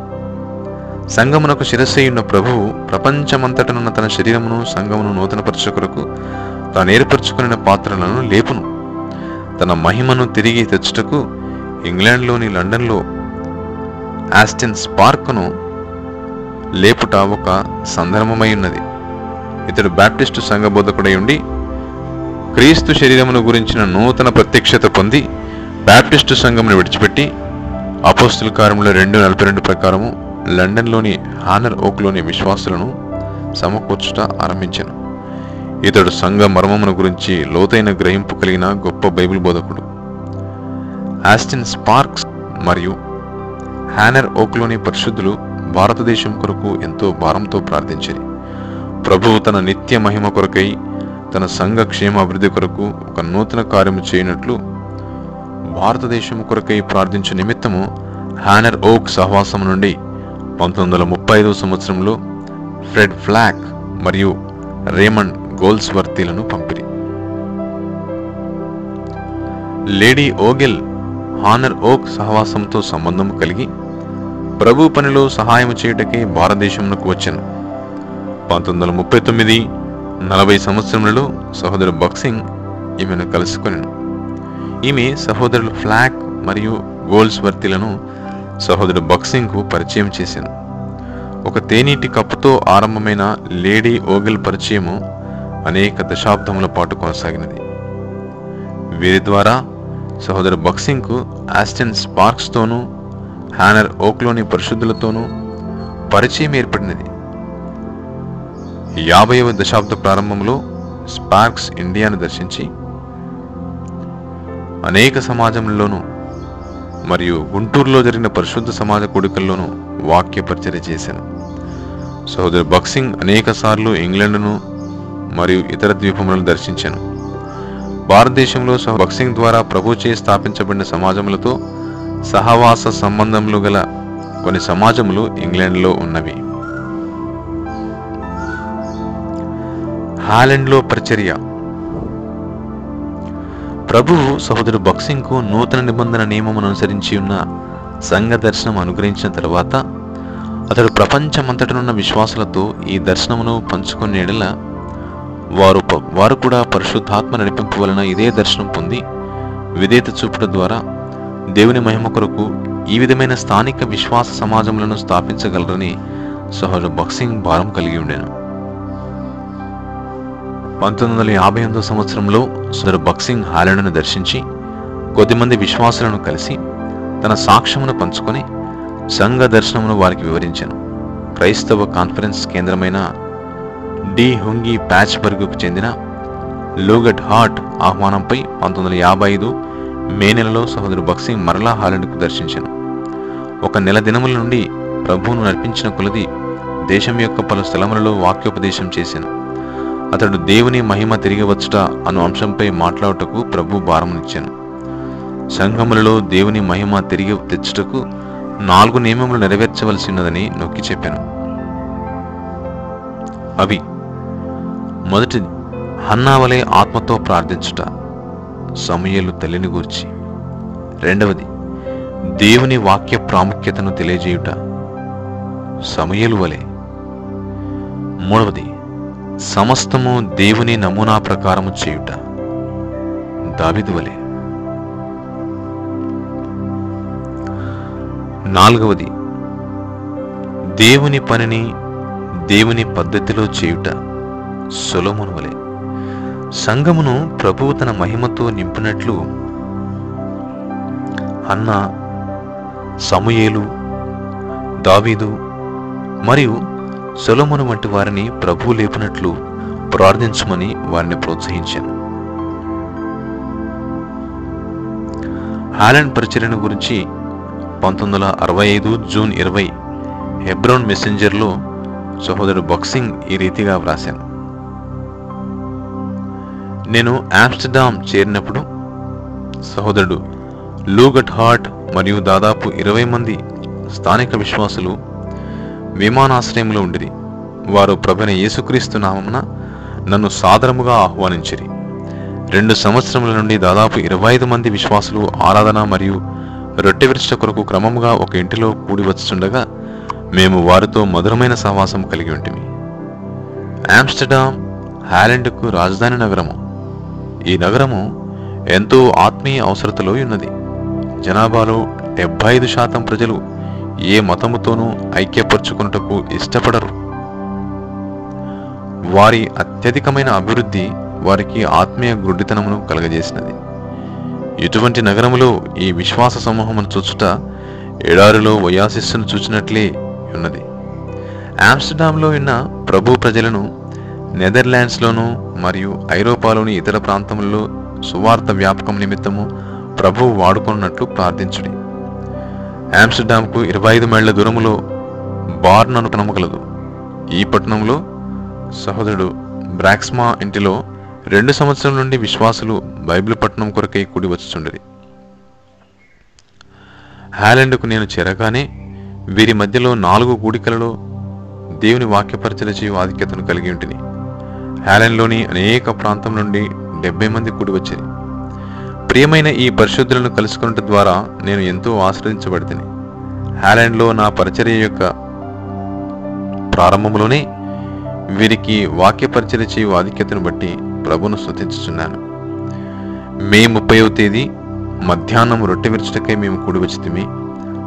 సంఘమునకు శిరస్సయ్యున్న ప్రభువు ప్రపంచమంతటనున్న తన శరీరమును, సంఘమును నూతనపరచు కొరకు తాను ఏర్పరచుకున్న పాత్రలను లేపును. తన మహిమను తిరిగి తెచ్చుటకు ఇంగ్లాండ్లోని లండన్లో ఆస్టిన్ స్పార్క్ను లేపుట ఒక సందర్భమై ఉన్నది. ఇతడు బ్యాప్టిస్టు సంఘ బోధకుడై ఉండి క్రీస్తు శరీరమును గురించిన నూతన ప్రత్యక్షత పొంది బ్యాప్టిస్టు సంఘమును విడిచిపెట్టి అపోస్తుల కార్యముల 2:42 ప్రకారము లండన్లోని హానర్ ఓక్లోని విశ్వాసులను సమకూర్చుట ఆరంభించెను. ఇతడు సంఘ మర్మమును గురించి లోతైన గ్రహింపు కలిగిన గొప్ప బైబిల్ బోధకుడు. ఆస్టిన్ స్పార్క్స్ మరియు హానర్ ఓక్లోని పరిశుద్ధులు భారతదేశం కొరకు ఎంతో భారంతో ప్రార్థించారు. ప్రభువు తన నిత్య మహిమ కొరకై తన సంఘ క్షేమాభివృద్ధి కొరకు ఒక నూతన కార్యము చేయనట్లు భారతదేశం కొరకై ప్రార్థించు నిమిత్తము హ్యానర్ ఓక్ సహవాసం నుండి 1935 సంవత్సరంలో ఫ్రెడ్ ఫ్లాక్ మరియు రేమండ్ గోల్స్వర్తీలను పంపిరి. లేడీ ఓగెల్ హానర్ ఓక్ సహవాసంతో సంబంధం కలిగి ప్రభు పనిలో సహాయం చేయుటకై భారతదేశమునకు వచ్చెను. 1939-40 సంవత్సరములలో సహోదరు బక్సింగ్ ఈమెను కలుసుకొనెను. ఈమె సహోదరులు ఫ్లాక్ మరియు గోల్స్వర్తీలను సహోదరు బక్సింగ్కు పరిచయం చేశాను. ఒక తేనీటి కప్పుతో ఆరంభమైన లేడీ ఓగెల్ పరిచయము అనేక దశాబ్దముల పాటు కొనసాగినది. వీరి ద్వారా సహోదరు బక్సింగ్కు ఆస్టన్ స్పార్క్స్తోనూ హ్యానర్ ఓక్లోని పరిశుద్ధులతోనూ పరిచయం ఏర్పడినది. 50వ దశాబ్ద ప్రారంభంలో స్పార్క్స్ ఇండియాను దర్శించి అనేక సమాజంలోనూ మరియు గుంటూరులో జరిగిన పరిశుద్ధ సమాజ కూడికల్లోనూ వాక్య పరిచర్య చేశాను. సహోదరు బక్సింగ్ అనేక సార్లు ఇంగ్లాండును మరియు ఇతర ద్వీపములను దర్శించాను. భారతదేశంలో బక్సింగ్ ద్వారా ప్రభుచే స్థాపించబడిన సమాజములతో సహవాస సంబంధములు గల కొన్ని సమాజములు ఇంగ్లాండ్లో ఉన్నవి. హాలండ్లో పరిచర్య. ప్రభువు సహోదరు బక్సింగ్కు నూతన నిబంధన నియమమును అనుసరించి ఉన్న సంఘ దర్శనం అనుగ్రహించిన తర్వాత అతడు ప్రపంచమంతటనున్న విశ్వాసులతో ఈ దర్శనమును పంచుకునే యెడల వారు కూడా పరిశుద్ధాత్మ నడిపింపు వలన ఇదే దర్శనం పొంది విధేయత చూపుట ద్వారా దేవుని మహిమ కొరకు ఈ విధమైన స్థానిక విశ్వాస సమాజములను స్థాపించగలరని సహోదరు బక్సింగ్ భారం కలిగి ఉండెను. 1958 సంవత్సరంలో సోదరు బక్సింగ్ హాలండ్ను దర్శించి కొద్దిమంది విశ్వాసులను కలిసి తన సాక్ష్యమును పంచుకొని సంఘ దర్శనమును వారికి వివరించాను. క్రైస్తవ కాన్ఫరెన్స్ కేంద్రమైన డి హుంగి ప్యాచ్బర్గ్కు చెందిన లూగట్ హార్ట్ ఆహ్వానంపై 1955 మే నెలలో సహోదరు బక్సింగ్ మరలా హాలండ్కు దర్శించాను. ఒక నెల దినముల నుండి ప్రభువును నడిపించిన కొలది దేశం యొక్క పలు స్థలములలో వాక్యోపదేశం చేశాను. అతడు దేవుని మహిమ తిరిగి వచ్చుట అను అంశంపై మాట్లాడుటకు ప్రభు భారమునిచ్చాను. సంఘములలో దేవుని మహిమ తిరిగి తెచ్చుటకు 4 నియమములు నెరవేర్చవలసి ఉన్నదని నొక్కి చెప్పాను. అవి: మొదటిది, హన్నావలే ఆత్మతో ప్రార్థించుట, సమూయేలు తల్లిని గూర్చి. రెండవది, దేవుని వాక్య ప్రాముఖ్యతను తెలియజేయుట, సమూయేలు వలె. మూడవది, సమస్తము దేవుని నమూనా ప్రకారము చేయుట, దావీదు వలె. నాలుగవది, దేవుని పనిని దేవుని పద్ధతిలో చేయుట, సొలొమోను వలె. సంఘమును ప్రభువు తన మహిమతో నింపినట్లు హన్నా, సమూయేలు, దావీదు మరియు సొలొమోను వంటి వారిని ప్రభువు లేపినట్లు ప్రార్థించమని వారిని ప్రోత్సహించాను. హాలండ్ పరిచర్యను గురించి 1965 జూన్ 20 హెబ్రోన్ మెసెంజర్లో సహోదరు బక్సింగ్ ఈ రీతిగా వ్రాశాను: నేను ఆమ్స్టర్డామ్ చేరినప్పుడు సహోదరుడు లూగట్ హార్ట్ మరియు దాదాపు 20 మంది స్థానిక విశ్వాసులు విమానాశ్రయంలో ఉండిరి. వారు ప్రభువైన యేసుక్రీస్తు నామమున నన్ను సాదరముగా ఆహ్వానించిరి. 2 సంవత్సరముల నుండి దాదాపు 25 మంది విశ్వాసులు ఆరాధన మరియు రొట్టె విరుచుట కొరకు క్రమముగా ఒక ఇంటిలో కూడి వచ్చుచుండగా మేము వారితో మధురమైన సహవాసం కలిగి ఉంటిమి. ఆమ్స్టర్డామ్ హాలండ్కు రాజధాని నగరము. ఈ నగరము ఎంతో ఆత్మీయ అవసరతలో ఉన్నది. జనాభాలో 75% ప్రజలు ఏ మతముతోనూ ఐక్యపరుచుకున్నటకు ఇష్టపడరు. వారి అత్యధికమైన అభివృద్ధి వారికి ఆత్మీయ గుడ్డితనమును కలగజేసినది. ఇటువంటి నగరములో ఈ విశ్వాస సమూహమును చూచుట ఎడారిలో ఒయాసిస్సును చూచినట్లే ఉన్నది. ఆమ్స్టర్డామ్లో ఉన్న ప్రభు ప్రజలను నెదర్లాండ్స్లోనూ మరియు ఐరోపాలోని ఇతర ప్రాంతములలో సువార్త వ్యాపకం నిమిత్తము ప్రభువు వాడుకున్నట్లు ప్రార్థించుడి. ఆమ్స్టర్డామ్కు 25 మైళ్ళ దూరములో బార్న్ అను పట్టణము కలదు. ఈ పట్టణంలో సహోదరుడు బ్రాక్స్మా ఇంటిలో 2 సంవత్సరం నుండి విశ్వాసులు బైబిల్ పట్టణం కొరకై కూడి వచ్చుచుండిరి. హాలండ్కు నేను చేరగానే వీరి మధ్యలో 4 కూడికలలో దేవుని వాక్య పరిచర్య చేయు ఆధిక్యతను కలిగి ఉంటిని. హాలండ్లోని అనేక ప్రాంతం నుండి 70 మంది కూడి వచ్చేది. ప్రియమైన ఈ పరిశుద్ధులను కలుసుకున్నట ద్వారా నేను ఎంతో ఆశ్రయించబడితిని. హాలండ్లో నా పరిచర్య యొక్క ప్రారంభంలోనే వీరికి వాక్య పరిచర్య చేయు ఆధిక్యతను బట్టి ప్రభును స్తుతించుచున్నాను. మే 30వ తేదీ మధ్యాహ్నం రొట్టె విరుచుటకై మేము కూడి వచ్చితిమి.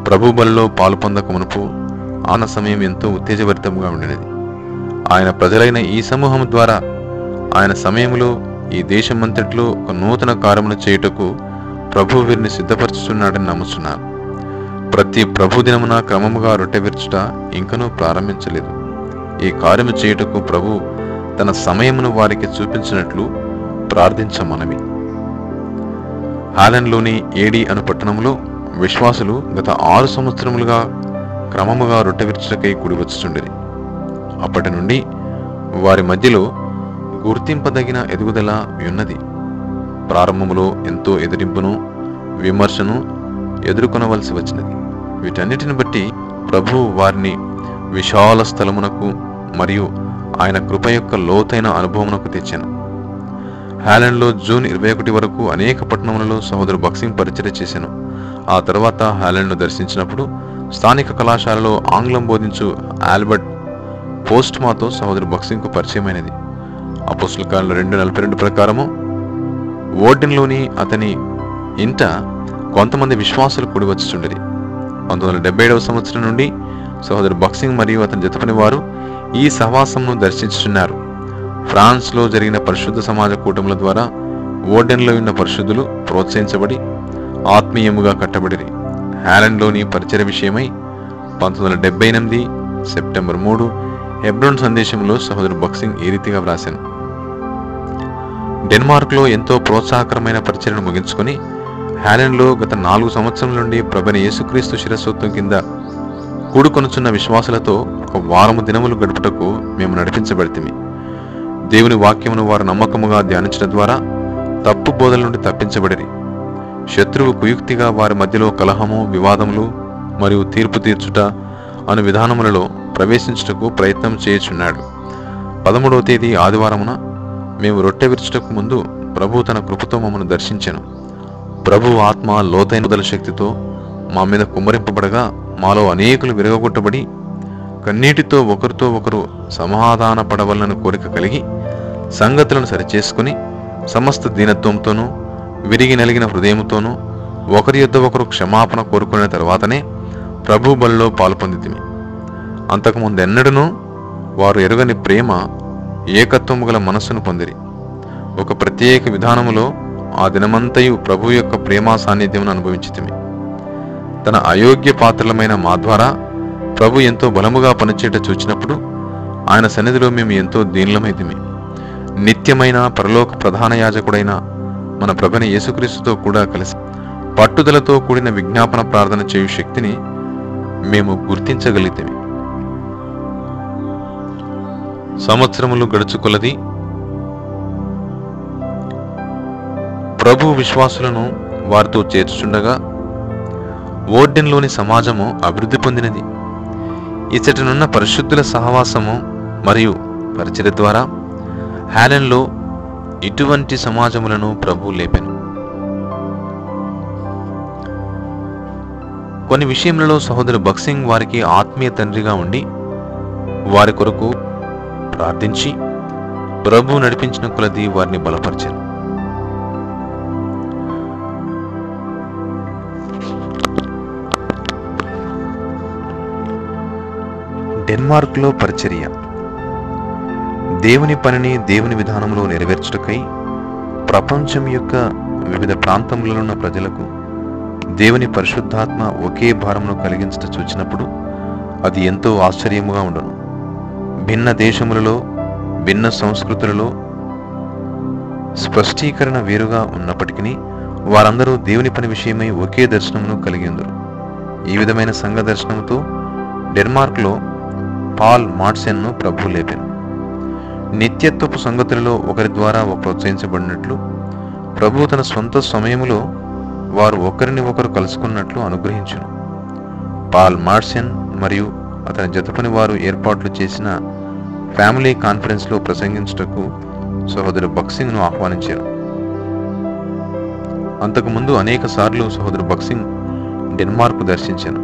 ప్రభు బలిలో పాలు పొందక మునుపు ఆన సమయం ఎంతో ఉత్తేజభరితంగా ఉండినది. ఆయన ప్రజలైన ఈ సమూహం ద్వారా ఆయన సమయంలో ఈ దేశమంతట్లో ఒక నూతన కార్యమును చేయుటకు ప్రభు వీరిని సిద్ధపరచుచున్నాడని నమ్ముచున్నాను. ప్రతి ప్రభు దినమున క్రమముగా రొట్టె విరుచుట ఇంకనూ ప్రారంభించలేదు. ఈ కార్యము చేయుటకు ప్రభు తన సమయమును వారికి చూపించినట్లు ప్రార్థించమనవి. హాలండ్లోని ఏడి అను పట్టణంలో విశ్వాసులు గత 6 సంవత్సరములుగా క్రమముగా రొట్టె విరుచుటకై కూడి వచ్చుచుండిరి. అప్పటి నుండి వారి మధ్యలో గుర్తింపదగిన ఎదుగుదల ఉన్నది. ప్రారంభములో ఎంతో ఎదిరింపును విమర్శను ఎదుర్కొనవలసి వచ్చినది. వీటన్నిటిని బట్టి ప్రభువు వారిని విశాల స్థలమునకు మరియు ఆయన కృప యొక్క లోతైన అనుభవమునకు తెచ్చాను. హాలండ్లో జూన్ 21 వరకు అనేక పట్టణములలో సహోదరు బక్సింగ్ పరిచర్య చేశాను. ఆ తర్వాత హాలండ్ను దర్శించినప్పుడు స్థానిక కళాశాలలో ఆంగ్లం బోధించు ఆల్బర్ట్ పోస్ట్ మాతో సహోదరు బక్సింగ్కు పరిచయమైనది. అపోస్తలుల కార్యాలు 2:42 ప్రకారము ఓర్డెన్లోని అతని ఇంట కొంతమంది విశ్వాసులు కూడి వచ్చుచుండిరి. 1977వ సంవత్సరం నుండి సహోదరు బక్సింగ్ మరియు అతని జతపని వారు ఈ సహవాసంను దర్శించుచున్నారు. ఫ్రాన్స్లో జరిగిన పరిశుద్ధ సమాజ కూటముల ద్వారా ఓర్డెన్లో ఉన్న పరిశుద్ధులు ప్రోత్సహించబడి ఆత్మీయముగా కట్టబడిరి. హాలండ్లోని పరిచర్య విషయమై 1978 సెప్టెంబర్ 3 హెబ్రోన్ సందేశంలో సహోదరు బక్సింగ్ ఈ రీతిగా వ్రాశాను. డెన్మార్క్లో ఎంతో ప్రోత్సాహకరమైన పరిచర్యను ముగించుకొని హాలండ్లో గత 4 సంవత్సరాల నుండి ప్రభువైన యేసుక్రీస్తు శిరస్వత్వం కింద కూడుకొనుచున్న విశ్వాసులతో ఒక వారము దినములు గడుపుటకు మేము నడిపించబడితిమి. దేవుని వాక్యమును వారు నమ్మకముగా ధ్యానించడం ద్వారా తప్పు బోధల నుండి తప్పించబడిరి. శత్రువు కుయుక్తిగా వారి మధ్యలో కలహము, వివాదములు మరియు తీర్పు తీర్చుట అను విధానములలో ప్రవేశించుటకు ప్రయత్నం చేయుచున్నాడు. 13వ తేదీ ఆదివారమున మేము రొట్టె విరుచుటకు ముందు ప్రభు తన కృపతో మమ్మను దర్శించెను. ప్రభు ఆత్మ లోతైన బదల శక్తితో మా మీద కుమ్మరింపబడగా మాలో అనేకులు విరగొట్టబడి కన్నీటితో ఒకరితో ఒకరు సమాధాన పడవలన కోరిక కలిగి సంగతులను సరిచేసుకుని సమస్త దీనత్వంతోనూ విరిగి నలిగిన హృదయముతోనూ ఒకరి యొద్ద ఒకరు క్షమాపణ కోరుకున్న తర్వాతనే ప్రభు బలిలో పాల్పొందితిమి. అంతకుముందెన్నడూనూ వారు ఎరుగని ప్రేమ ఏకత్వము గల మనస్సును పొందిరి. ఒక ప్రత్యేక విధానములో ఆ దినమంతయు ప్రభు యొక్క ప్రేమా సాన్నిధ్యమును అనుభవించితిమి. తన అయోగ్య పాత్రలమైన మా ద్వారా ప్రభు ఎంతో బలముగా పనిచేయట చూచినప్పుడు ఆయన సన్నిధిలో మేము ఎంతో దీనులమైతిమి. నిత్యమైన పరలోక ప్రధాన యాజకుడైన మన ప్రభువైన యేసుక్రీస్తుతో కూడా కలిసి పట్టుదలతో కూడిన విజ్ఞాపన ప్రార్థన చేయు శక్తిని మేము గుర్తించగలిగితిమి. సంవత్సరములు గడుచుకొలది ప్రభు విశ్వాసులను వారితో చేర్చుచుండగా ఓర్డెన్లోని సమాజము అభివృద్ధి పొందినది. ఇచ్చటనున్న పరిశుద్ధుల సహవాసము మరియు పరిచర్య ద్వారా హాలండ్లో ఇటువంటి సమాజములను ప్రభు లేపెను. కొన్ని విషయములలో సహోదరు బక్సింగ్ వారికి ఆత్మీయ తండ్రిగా ఉండి వారి కొరకు ప్రార్థించి ప్రభు నడిపించిన కొలది వారిని బలపరిచాను. డెన్మార్క్లో పరిచర్య దేవుని పనిని దేవుని విధానంలో నెరవేర్చుటకై ప్రపంచం యొక్క వివిధ ప్రాంతములలో ఉన్న ప్రజలకు దేవుని పరిశుద్ధాత్మ ఒకే భారమును కలిగించట చూచినప్పుడు అది ఎంతో ఆశ్చర్యముగా ఉండును. భిన్న దేశములలో భిన్న సంస్కృతులలో స్పష్టీకరణ వేరుగా ఉన్నప్పటికీ వారందరూ దేవుని పని విషయమై ఒకే దర్శనమును కలిగి ఉందరు. ఈ విధమైన సంఘ దర్శనముతో డెన్మార్క్లో పాల్ మార్సెన్ను ప్రభు లేపెను. నిత్యత్వపు సంగతులలో ఒకరి ద్వారా ప్రోత్సహించబడినట్లు ప్రభు తన సొంత సమయములో వారు ఒకరిని ఒకరు కలుసుకున్నట్లు అనుగ్రహించును. పాల్ మార్సన్ మరియు అతని జతపని వారు ఏర్పాట్లు చేసిన ఫ్యామిలీ కాన్ఫరెన్స్లో ప్రసంగించుటకు సహోదరు బక్సింగ్ను ఆహ్వానించారు. అంతకుముందు అనేక సార్లు సహోదరు బక్సింగ్ డెన్మార్క్ దర్శించాను.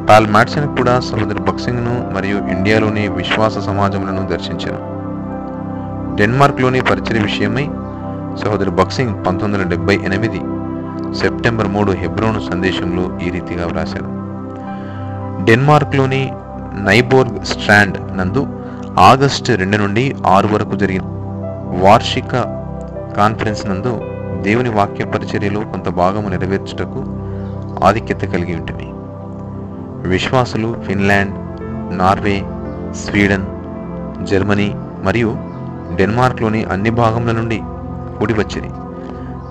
పాల్ మార్సన్ కూడా సహోదరు బక్సింగ్ను మరియు ఇండియాలోని విశ్వాస సమాజములను దర్శించాను. డెన్మార్క్లోని పరిచయ విషయమై సహోదరు బక్సింగ్ 1978 సెప్టెంబర్ 3 హెబ్రోను సందేశంలో ఈ రీతిగా వ్రాశారు. డెన్మార్క్లోని నైబోర్గ్ స్ట్రాండ్ నందు ఆగస్టు 2 నుండి 6 వరకు జరిగిన వార్షిక కాన్ఫరెన్స్ నందు దేవుని వాక్య పరిచర్యలో కొంత భాగము నెరవేర్చుటకు ఆధిక్యత కలిగి ఉంటుంది. విశ్వాసులు ఫిన్లాండ్, నార్వే, స్వీడన్, జర్మనీ మరియు డెన్మార్క్లోని అన్ని భాగముల నుండి కూడి వచ్చిరి.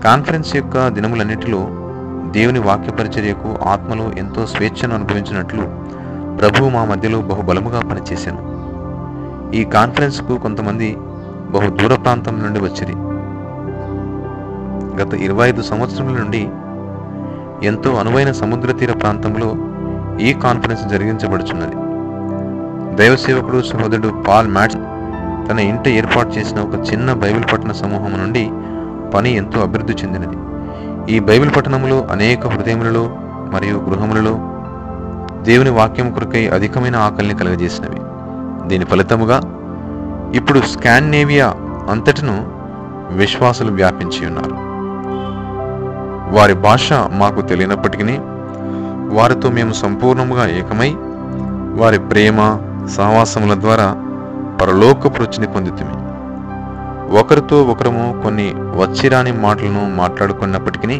కాన్ఫరెన్స్ యొక్క దినములన్నిటిలో దేవుని వాక్య పరిచర్యకు ఆత్మలో ఎంతో స్వేచ్ఛను అనుభవించినట్లు ప్రభువు మా మధ్యలో బహుబలముగా పనిచేశాను. ఈ కాన్ఫరెన్స్కు కొంతమంది బహు దూర ప్రాంతం నుండి వచ్చిరి. గత 25 సంవత్సరముల నుండి ఎంతో అనువైన సముద్ర తీర ప్రాంతంలో ఈ కాన్ఫరెన్స్ జరిగించబడుచున్నది. దైవసేవకుడు సహోదరుడు పాల్ మార్సన్ తన ఇంట ఏర్పాటు చేసిన ఒక చిన్న బైబిల్ పఠన సమూహం నుండి పని ఎంతో అభివృద్ధి చెందినది. ఈ బైబిల్ పఠనములు అనేక హృదయములలో మరియు గృహములలో దేవుని వాక్యం కొరకై అధికమైన ఆకలిని కలుగజేసినవి. దీని ఫలితముగా ఇప్పుడు స్కాండినేవియా అంతటను విశ్వాసులు వ్యాపించి ఉన్నారు. వారి భాష మాకు తెలియనప్పటికీ వారితో మేము సంపూర్ణముగా ఏకమై వారి ప్రేమ సహవాసముల ద్వారా పరలోకపు రుచిని పొందితిమి. ఒకరితో ఒకరము కొన్ని వచ్చిరాని మాటలను మాట్లాడుకున్నప్పటికీ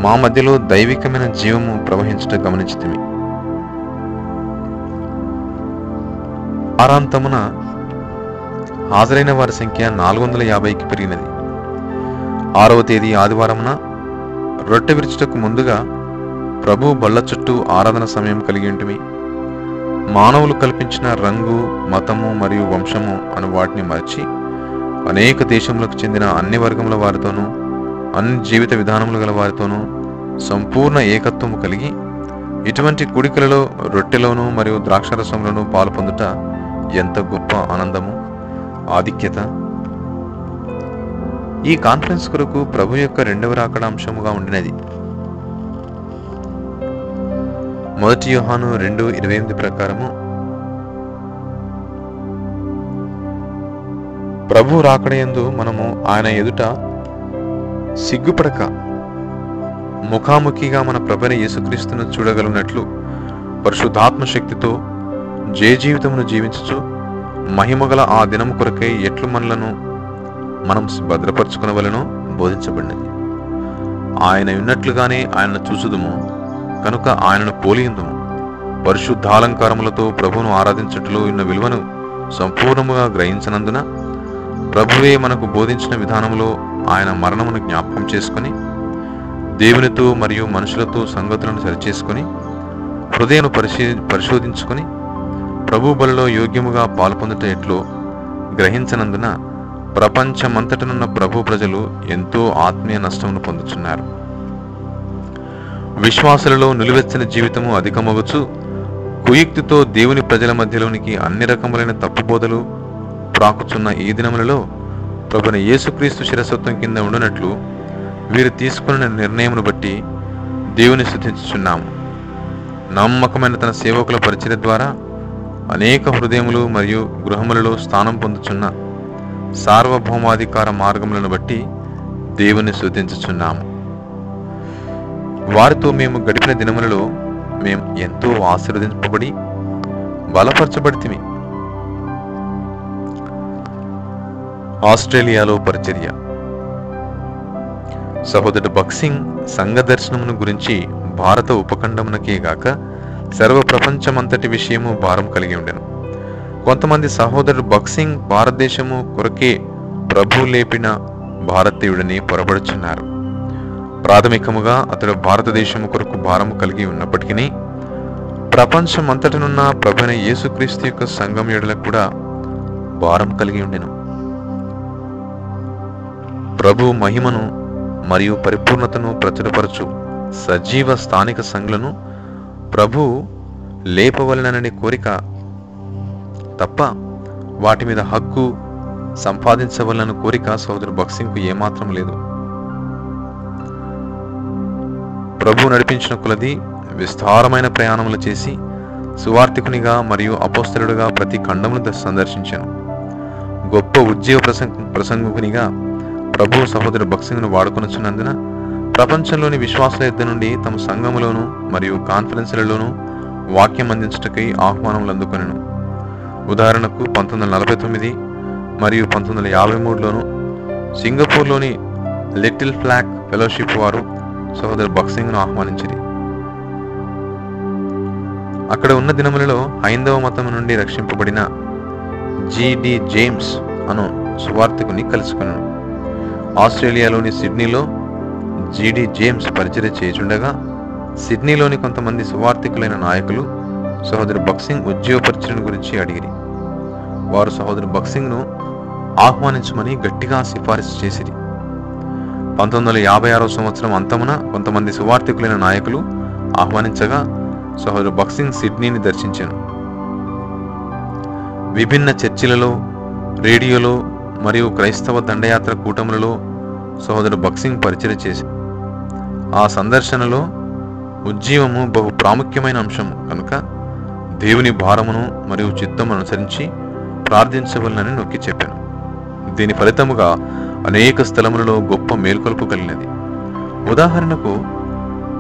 మా మధ్యలో దైవికమైన జీవము ప్రవహించుట గమనించితిమి. వారాంతమున హాజరైన వారి సంఖ్య 450కి పెరిగినది. 6వ తేదీ ఆదివారమున రొట్టె విరుచుటకు ముందుగా ప్రభు బల్ల చుట్టూ ఆరాధన సమయం కలిగి ఉంటిమి. మానవులు కల్పించిన రంగు, మతము మరియు వంశము అను వాటిని మరచి అనేక దేశములకు చెందిన అన్ని వర్గముల వారితోనూ అన్ని జీవిత విధానములు గల వారితోనూ సంపూర్ణ ఏకత్వము కలిగి ఇటువంటి కూడికలలో రొట్టెలోనూ మరియు ద్రాక్షరసంలోనూ పాలు పొందుట ఎంత గొప్ప ఆనందము, ఆధిక్యత! ఈ కాన్ఫరెన్స్ కొరకు ప్రభు యొక్క 2వ రాకడ అంశముగా ఉండినది. 1 యోహాను 2:28 ప్రకారము ప్రభు రాకడయందు మనము ఆయన ఎదుట సిగ్గుపడక ముఖాముఖిగా మన ప్రభువైన యేసుక్రీస్తును చూడగలిగినట్లు పరిశుద్ధాత్మ శక్తితో జీవితమును జీవించుచు మహిమగల ఆ దినము కొరకై ఎట్లు మనలను మనం భద్రపరచుకునవలెనో బోధించబడినది. ఆయన ఉన్నట్లుగానే ఆయనను చూసుదుము కనుక ఆయనను పోలియుందుము. పరిశుద్ధాలంకారములతో ప్రభువును ఆరాధించుటలో ఉన్న విలువను సంపూర్ణముగా గ్రహించనందున ప్రభువే మనకు బోధించిన విధానంలో ఆయన మరణమును జ్ఞాపకం చేసుకుని దేవునితో మరియు మనుషులతో సంగతులను సరిచేసుకుని హృదయను పరిశోధించుకుని ప్రభు బలిలో యోగ్యముగా పాల్పొందుట ఎట్లో గ్రహించనందున ప్రపంచమంతటనున్న ప్రభు ప్రజలు ఎంతో ఆత్మీయ నష్టమును పొందుతున్నారు. విశ్వాసులలో నిలువెచ్చని జీవితము అధికమగుచు కుయుక్తితో దేవుని ప్రజల మధ్యలోనికి అన్ని రకములైన తప్పుబోధలు ప్రాకుచున్న ఈ దినములలో ప్రభువైన యేసుక్రీస్తు శిరస్వత్వం కింద ఉండునట్లు వీరు తీసుకున్న నిర్ణయమును బట్టి దేవుని స్తుతించుచున్నాము. నమ్మకమైన తన సేవకుల పరిచర్య ద్వారా అనేక హృదయములు మరియు గృహములలో స్థానం పొందుచున్న సార్వభౌమాధికార మార్గములను బట్టి దేవుని స్తుతించుచున్నాము. వారితో మేము గడిపిన దినములలో మేము ఎంతో ఆశీర్వదింపబడి బలపరచబడితిమి. ఆస్ట్రేలియాలో పరిచర్య. సహోదరుడు బక్సింగ్ సంఘ దర్శనమును గురించి భారత ఉపఖండమునకే గాక సర్వ ప్రపంచమంతటి విషయము భారం కలిగి ఉండెను. కొంతమంది సహోదరుడు బక్సింగ్ భారతదేశము కొరకే ప్రభు లేపిన భారతీయుడని పొరబడుచున్నారు. ప్రాథమికముగా అతడు భారతదేశము కొరకు భారము కలిగి ఉన్నప్పటికీ ప్రపంచమంతటనున్న ప్రభువైన యేసుక్రీస్తు యొక్క సంఘం ఎడల కూడా భారం కలిగి ఉండెను. ప్రభు మహిమను మరియు పరిపూర్ణతను ప్రచురపరచు సజీవ స్థానిక సంఘులను ప్రభు లేపవలననే కోరిక తప్ప వాటి మీద హక్కు సంపాదించవలన కోరిక సహోదరు భగత్ సింగ్కు ఏమాత్రం లేదు. ప్రభు నడిపించిన కొలది విస్తారమైన ప్రయాణములు చేసి సువార్థికునిగా మరియు అపోస్తలుడుగా ప్రతి ఖండమును సందర్శించాను. గొప్ప ఉద్యోగ ప్రసంగునిగా ప్రభు సహోదరు భగత్ సింగ్ను వాడుకొనుచున్నందున ప్రపంచంలోని విశ్వాసుల యొద్ద నుండి తమ సంఘములోను మరియు కాన్ఫరెన్సులలోనూ వాక్యం అందించుటకై ఆహ్వానములు అందుకొనెను. ఉదాహరణకు 1949 మరియు 1953లోను సింగపూర్లోని లిటిల్ ఫ్లాగ్ ఫెలోషిప్ వారు సహోదరు భగత్ సింగ్ను ఆహ్వానించిరి. అక్కడ ఉన్న దినములలో హైందవ మతం నుండి రక్షింపబడిన జిడి జేమ్స్ అను సువార్థికుని కలుసుకున్నాను. ఆస్ట్రేలియాలోని సిడ్నీలో జిడి జేమ్స్ పరిచర్య చేయుచుండగా సిడ్నీలోని కొంతమంది సువార్థికులైన నాయకులు సహోదరు భగత్ సింగ్ ఉద్యోగ పరిచర్యను గురించి అడిగిరి. వారు సహోదరు భగత్ సింగ్ను ఆహ్వానించమని గట్టిగా సిఫారసు చేసిరి. 1956 సంవత్సరం అంతమున కొంతమంది సువార్థికులైన నాయకులు ఆహ్వానించగా సహోదరు భగత్ సింగ్ సిడ్నీని దర్శించాను. విభిన్న చర్చిలలో, రేడియోలో మరియు క్రైస్తవ దండయాత్ర కూటములలో సహోదరు భగత్ సింగ్ పరిచర్య చేసి ఆ సందర్శనలో ఉజ్జీవము బహు ప్రాముఖ్యమైన అంశం కనుక దేవుని భారమును మరియు చిత్తమును అనుసరించి ప్రార్థించవలనని నొక్కి చెప్పాను. దీని ఫలితముగా అనేక స్థలములలో గొప్ప మేల్కొల్పు కలిగినది. ఉదాహరణకు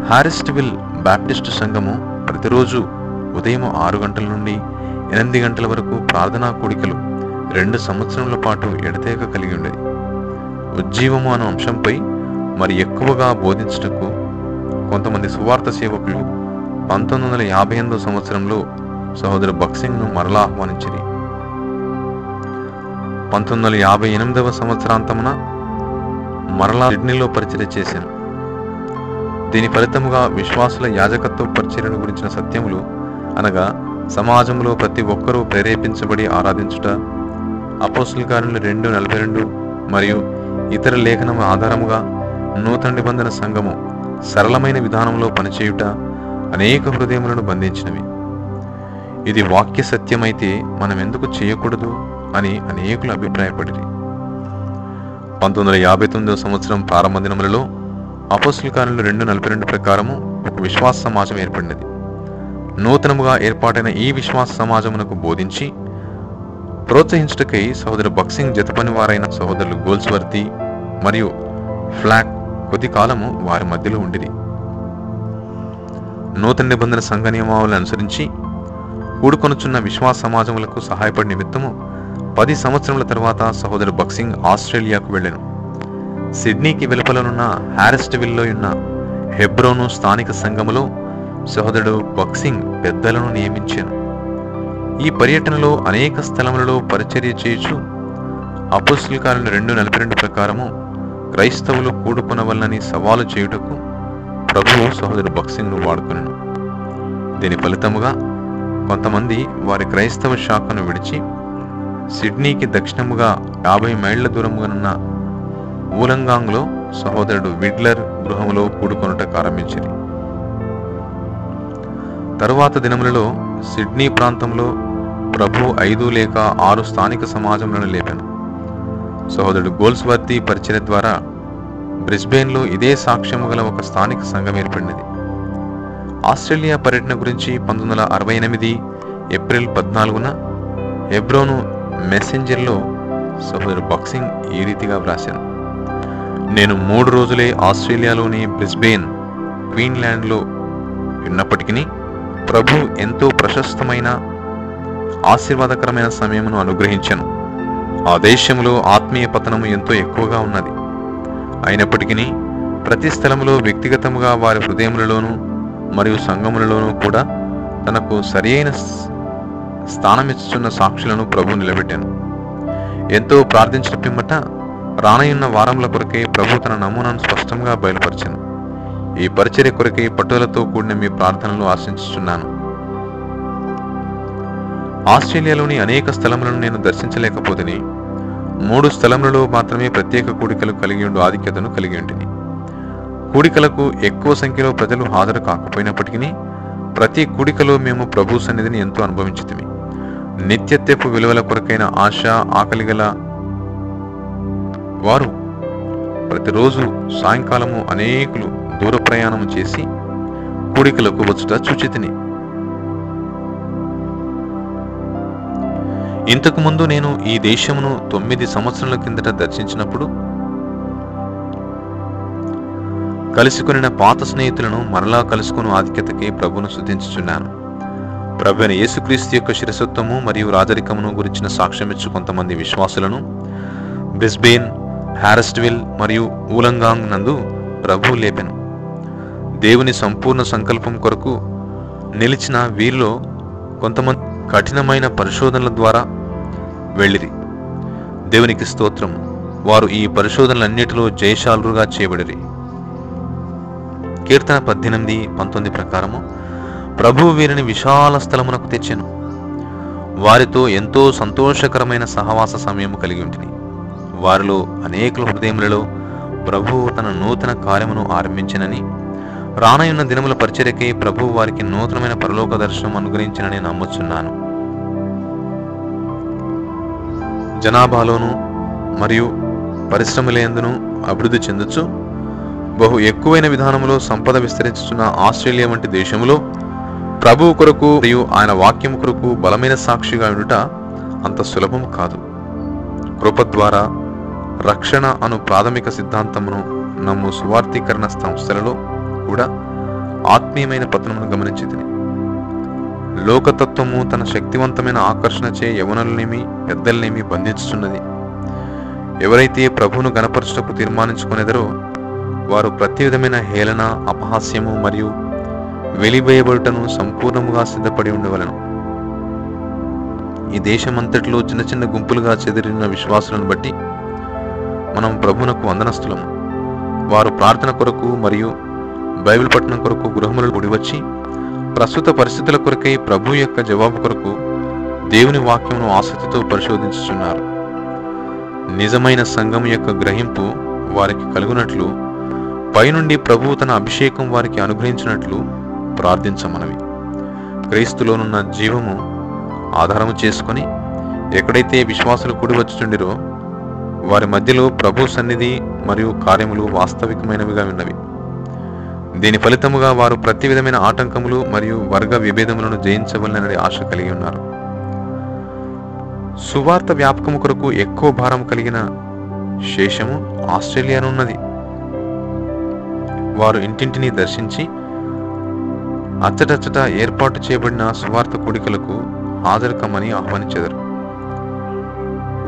హారిస్ట్విల్ బాప్టిస్టు సంఘము ప్రతిరోజు ఉదయం 6 గంటల నుండి 8 గంటల వరకు ప్రార్థనా కూడికలు 2 సంవత్సరముల పాటు ఎడతెగక కలిగి ఉండేది. ఉజ్జీవము అనే అంశంపై మరి ఎక్కువగా బోధించుటకు కొంతమంది సువార్త సేవకులు 1958 సంవత్సరంలో సహోదరు భగత్ సింగ్ను మరలా ఆహ్వానించిరి. 1958 సంవత్సరాంతమున మరలా సిడ్నీలో పరిచర్య చేశాను. దీని ఫలితముగా విశ్వాసుల యాజకత్వ పరిచర్యను గురించిన సత్యములు అనగా సమాజంలో ప్రతి ఒక్కరూ ప్రేరేపించబడి ఆరాధించుట, అపోస్తలుల కార్యములు 2:42 మరియు ఇతర లేఖనము ఆధారముగా నూతన నిబంధన సంఘము సరళమైన విధానంలో పనిచేయుట అనేక హృదయములను బంధించినవి. ఇది వాక్య సత్యమైతే మనం ఎందుకు చేయకూడదు అని అనేకులు అభిప్రాయపడిరి. 1959 సంవత్సరం ప్రారంభ దినములలో అపోస్తలుల కార్యములు 2:42 ప్రకారము ఒక విశ్వాస సమాజం ఏర్పడినది. నూతనముగా ఏర్పాటైన ఈ విశ్వాస సమాజమునకు బోధించి ప్రోత్సహించుటకై సహోదరు భగత్ సింగ్ జతపని వారైన సహోదరులు గోల్స్వర్తి మరియు ఫ్లాక్ కొద్ది కాలము వారి మధ్యలో ఉండిరి. నూతన నిబంధన సంఘ నియమావళిని అనుసరించి కూడుకొనుచున్న విశ్వాస సమాజములకు సహాయపడి నిమిత్తము 10 సంవత్సరముల తర్వాత సహోదరు భగత్ సింగ్ ఆస్ట్రేలియాకు వెళ్ళెను. సిడ్నీకి వెలుపలనున్న హారిస్ట్విల్లో ఉన్న హెబ్రోను స్థానిక సంఘములో సహోదరుడు భగత్ సింగ్ పెద్దలను నియమించాను. ఈ పర్యటనలో అనేక స్థలములలో పరిచర్య చేయుచు అపోస్తలుల కార్యములు 2:42 ప్రకారము క్రైస్తవులు కూడుకొనవలనని సవాలు చేయుటకు ప్రభువు సహోదరు భగత్ సింగ్ను వాడుకొనెను. దీని ఫలితముగా కొంతమంది వారి క్రైస్తవ శాఖను విడిచి సిడ్నీకి దక్షిణముగా 50 మైళ్ళ దూరముగానున్న ఊలంగాంగ్లో సహోదరుడు విడ్లర్ గృహములో కూడుకొనుట ప్రారంభించింది. తరువాత దినములలో సిడ్నీ ప్రాంతంలో ప్రభు 5 లేక 6 స్థానిక సమాజములను లేపాను. సహోదరుడు గోల్స్వర్తి పరిచర్య ద్వారా బ్రిస్బేన్లో ఇదే సాక్ష్యము గల ఒక స్థానిక సంఘం ఏర్పడినది. ఆస్ట్రేలియా పర్యటన గురించి 1968 ఏప్రిల్ 14న హెబ్రోను మెసెంజర్లో సహోదరు భగత్ సింగ్ ఈ రీతిగా వ్రాశాను: నేను 3 రోజులే ఆస్ట్రేలియాలోని బ్రిస్బేన్, క్వీన్లాండ్లో ఉన్నప్పటికీ ప్రభు ఎంతో ప్రశస్తమైన ఆశీర్వాదకరమైన సమయమును అనుగ్రహించాను. ఆ దేశంలో ఆత్మీయ పతనము ఎంతో ఎక్కువగా ఉన్నది. అయినప్పటికీ ప్రతి స్థలములో వ్యక్తిగతముగా వారి హృదయములలోనూ మరియు సంఘములలోనూ కూడా తనకు సరియైన స్థానమిచ్చుచున్న సాక్షులను ప్రభు నిలబెట్టాను. ఎంతో ప్రార్థించిన పిమ్మట రానయున్న వారముల కొరకై ప్రభు తన నమూనాను స్పష్టంగా బయలుపరిచాను. ఈ పరిచర్య కొరకై పట్టుదలతో కూడిన మీ ప్రార్థనలు ఆశించుచున్నాను. ఆస్ట్రేలియాలోని అనేక స్థలములను నేను దర్శించలేకపోతేని 3 స్థలములలో మాత్రమే ప్రత్యేక కూడికలు కలిగి ఉండు ఆధిక్యతను కలిగి ఉంటిని. కూడికలకు ఎక్కువ సంఖ్యలో ప్రజలు హాజరు కాకపోయినప్పటికీ ప్రతి కూడికలో మేము ప్రభు సన్నిధిని ఎంతో అనుభవించితిమి. నిత్యత్వపు విలువల కొరకైన ఆశ ఆకలి గల వారు ప్రతిరోజు సాయంకాలము అనేకులు దూర ప్రయాణము చేసి కూడికలకు వచ్చుట చూచితిని. ఇంతకు ముందు నేను ఈ దేశమును 9 సంవత్సరాల కిందట దర్శించినప్పుడు కలుసుకొనిన పాత స్నేహితులను మరలా కలుసుకుని ఆధిక్యతకి ప్రభును స్తుతించుచున్నాను. ప్రభు అయిన యేసుక్రీస్తు యొక్క శిరసత్వము మరియు రాజరికమును గురించిన సాక్ష్యమిచ్చు కొంతమంది విశ్వాసులను బ్రిస్బేన్, హారెస్ట్విల్ మరియు ఊలంగాంగ్ నందు ప్రభు లేపెను. దేవుని సంపూర్ణ సంకల్పం కొరకు నిలిచిన వీరిలో కొంతమంది కఠినమైన పరిశోధనల ద్వారా వెళ్ళిరి. దేవునికి స్తోత్రం. వారు ఈ పరిశోధనలన్నిటిలో జయశాలురుగా చేయబడిరి. కీర్తన 18:19 ప్రకారము ప్రభువు వీరిని విశాల స్థలమునకు తెచ్చెను. వారితో ఎంతో సంతోషకరమైన సహవాస సమయము కలిగి ఉంటిని. వారిలో అనేకుల హృదయములలో ప్రభువు తన నూతన కార్యమును ఆరంభించినని, రానయున్న దినముల పరిచర్యకై ప్రభువు వారికి నూతనమైన పరలోక దర్శనం అనుగ్రహించినని నమ్ముచున్నాను. జనాభాలోను మరియు పరిశ్రమలందును అభివృద్ధి చెందుచు బహు ఎక్కువైన విధానంలో సంపద విస్తరించుచున్న ఆస్ట్రేలియా వంటి దేశంలో ప్రభువు కొరకు మరియు ఆయన వాక్యము కొరకు బలమైన సాక్షిగా ఉండుట అంత సులభం కాదు. కృప ద్వారా రక్షణ అను ప్రాథమిక సిద్ధాంతమును నమ్ము సువార్థీకరణ సంస్థలలో కూడా ఆత్మీయమైన పతనమును గమనించితిని. లోకతత్వము తన శక్తివంతమైన ఆకర్షణచే యవనులనేమి పెద్దలనేమి బంధించుచున్నది. ఎవరైతే ప్రభువును గణపరచుటకు తీర్మానించుకునేదరో వారు ప్రతి విధమైన హేళన, అపహాస్యము మరియు వెలివేయబడుటను సంపూర్ణముగా సిద్ధపడి ఉండవలను. ఈ దేశమంతటిలో చిన్న చిన్న గుంపులుగా చెదిరిన విశ్వాసులను బట్టి మనం ప్రభువునకు వందనస్తులము. వారు ప్రార్థన కొరకు మరియు బైబిల్ పఠనం కొరకు గృహములను కూడివచ్చి ప్రస్తుత పరిస్థితుల కొరకై ప్రభు యొక్క జవాబు కొరకు దేవుని వాక్యమును ఆసక్తితో పరిశోధించుచున్నారు. నిజమైన సంఘం యొక్క గ్రహింపు వారికి కలుగునట్లు పైనుండి ప్రభువు తన అభిషేకం వారికి అనుగ్రహించినట్లు ప్రార్థించమనవి. క్రీస్తులోనున్న జీవము ఆధారము చేసుకొని ఎక్కడైతే విశ్వాసులు కూడి వచ్చుచుండిరో వారి మధ్యలో ప్రభు సన్నిధి మరియు కార్యములు వాస్తవికమైనవిగా ఉన్నవి. దీని ఫలితముగా వారు ప్రతి విధమైన ఆటంకములు మరియు వర్గ విభేదములను జయించవలనని ఆశ కలిగి ఉన్నారు. సువార్త వ్యాపకము కొరకు ఎక్కువ భారం కలిగిన శేషము ఆస్ట్రేలియానున్నది. వారు ఇంటింటిని దర్శించి అచ్చటచ్చట ఏర్పాటు చేయబడిన సువార్త కూడికలకు హాజరుకమ్మని ఆహ్వానించెదరు.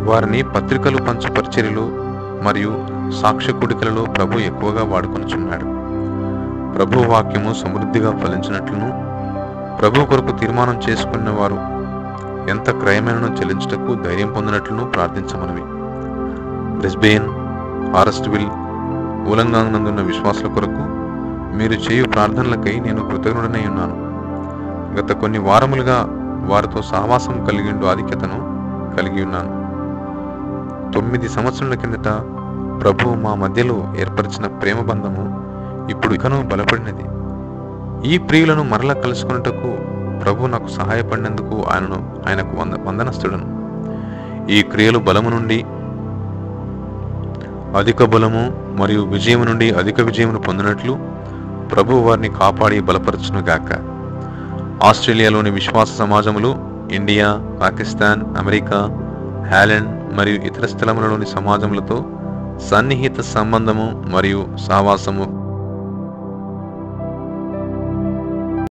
వారిని పత్రికలు పంచు పరిచర్యలు మరియు సాక్ష్య కూడికలలో ప్రభు ఎక్కువగా వాడుకొనుచున్నాడు. ప్రభు వాక్యము సమృద్ధిగా ఫలించినట్లును ప్రభు కొరకు తీర్మానం చేసుకున్న వారు ఎంత క్రయమైనను చెల్లించుటకు ధైర్యం పొందినట్లును ప్రార్థించమనవి. బ్రిస్బేన్, హారెస్ట్విల్, ఊలంగాంగ్ నందున్న విశ్వాసుల కొరకు మీరు చేయు ప్రార్థనలకై నేను కృతజ్ఞుడనై ఉన్నాను. గత కొన్ని వారములుగా వారితో సహవాసం కలిగిండు ఆధిక్యతను కలిగి ఉన్నాను. 9 సంవత్సరాల కిందట ప్రభువు మా మధ్యలో ఏర్పరిచిన ప్రేమ బంధము ఇప్పుడు ఇకను బలపడినది. ఈ ప్రియులను మరలా కలుసుకున్నటకు ప్రభు నాకు సహాయపడినందుకు ఆయనకు వందనస్తుడను. ఈ క్రియలు బలము నుండి అధిక బలము మరియు విజయము నుండి అధిక విజయమును పొందినట్లు ప్రభు వారిని కాపాడి బలపరచును గాక. ఆస్ట్రేలియాలోని విశ్వాస సమాజములు ఇండియా, పాకిస్తాన్, అమెరికా, హాలండ్ మరియు ఇతర స్థలములలోని సమాజములతో సన్నిహిత సంబంధము మరియు సహవాసము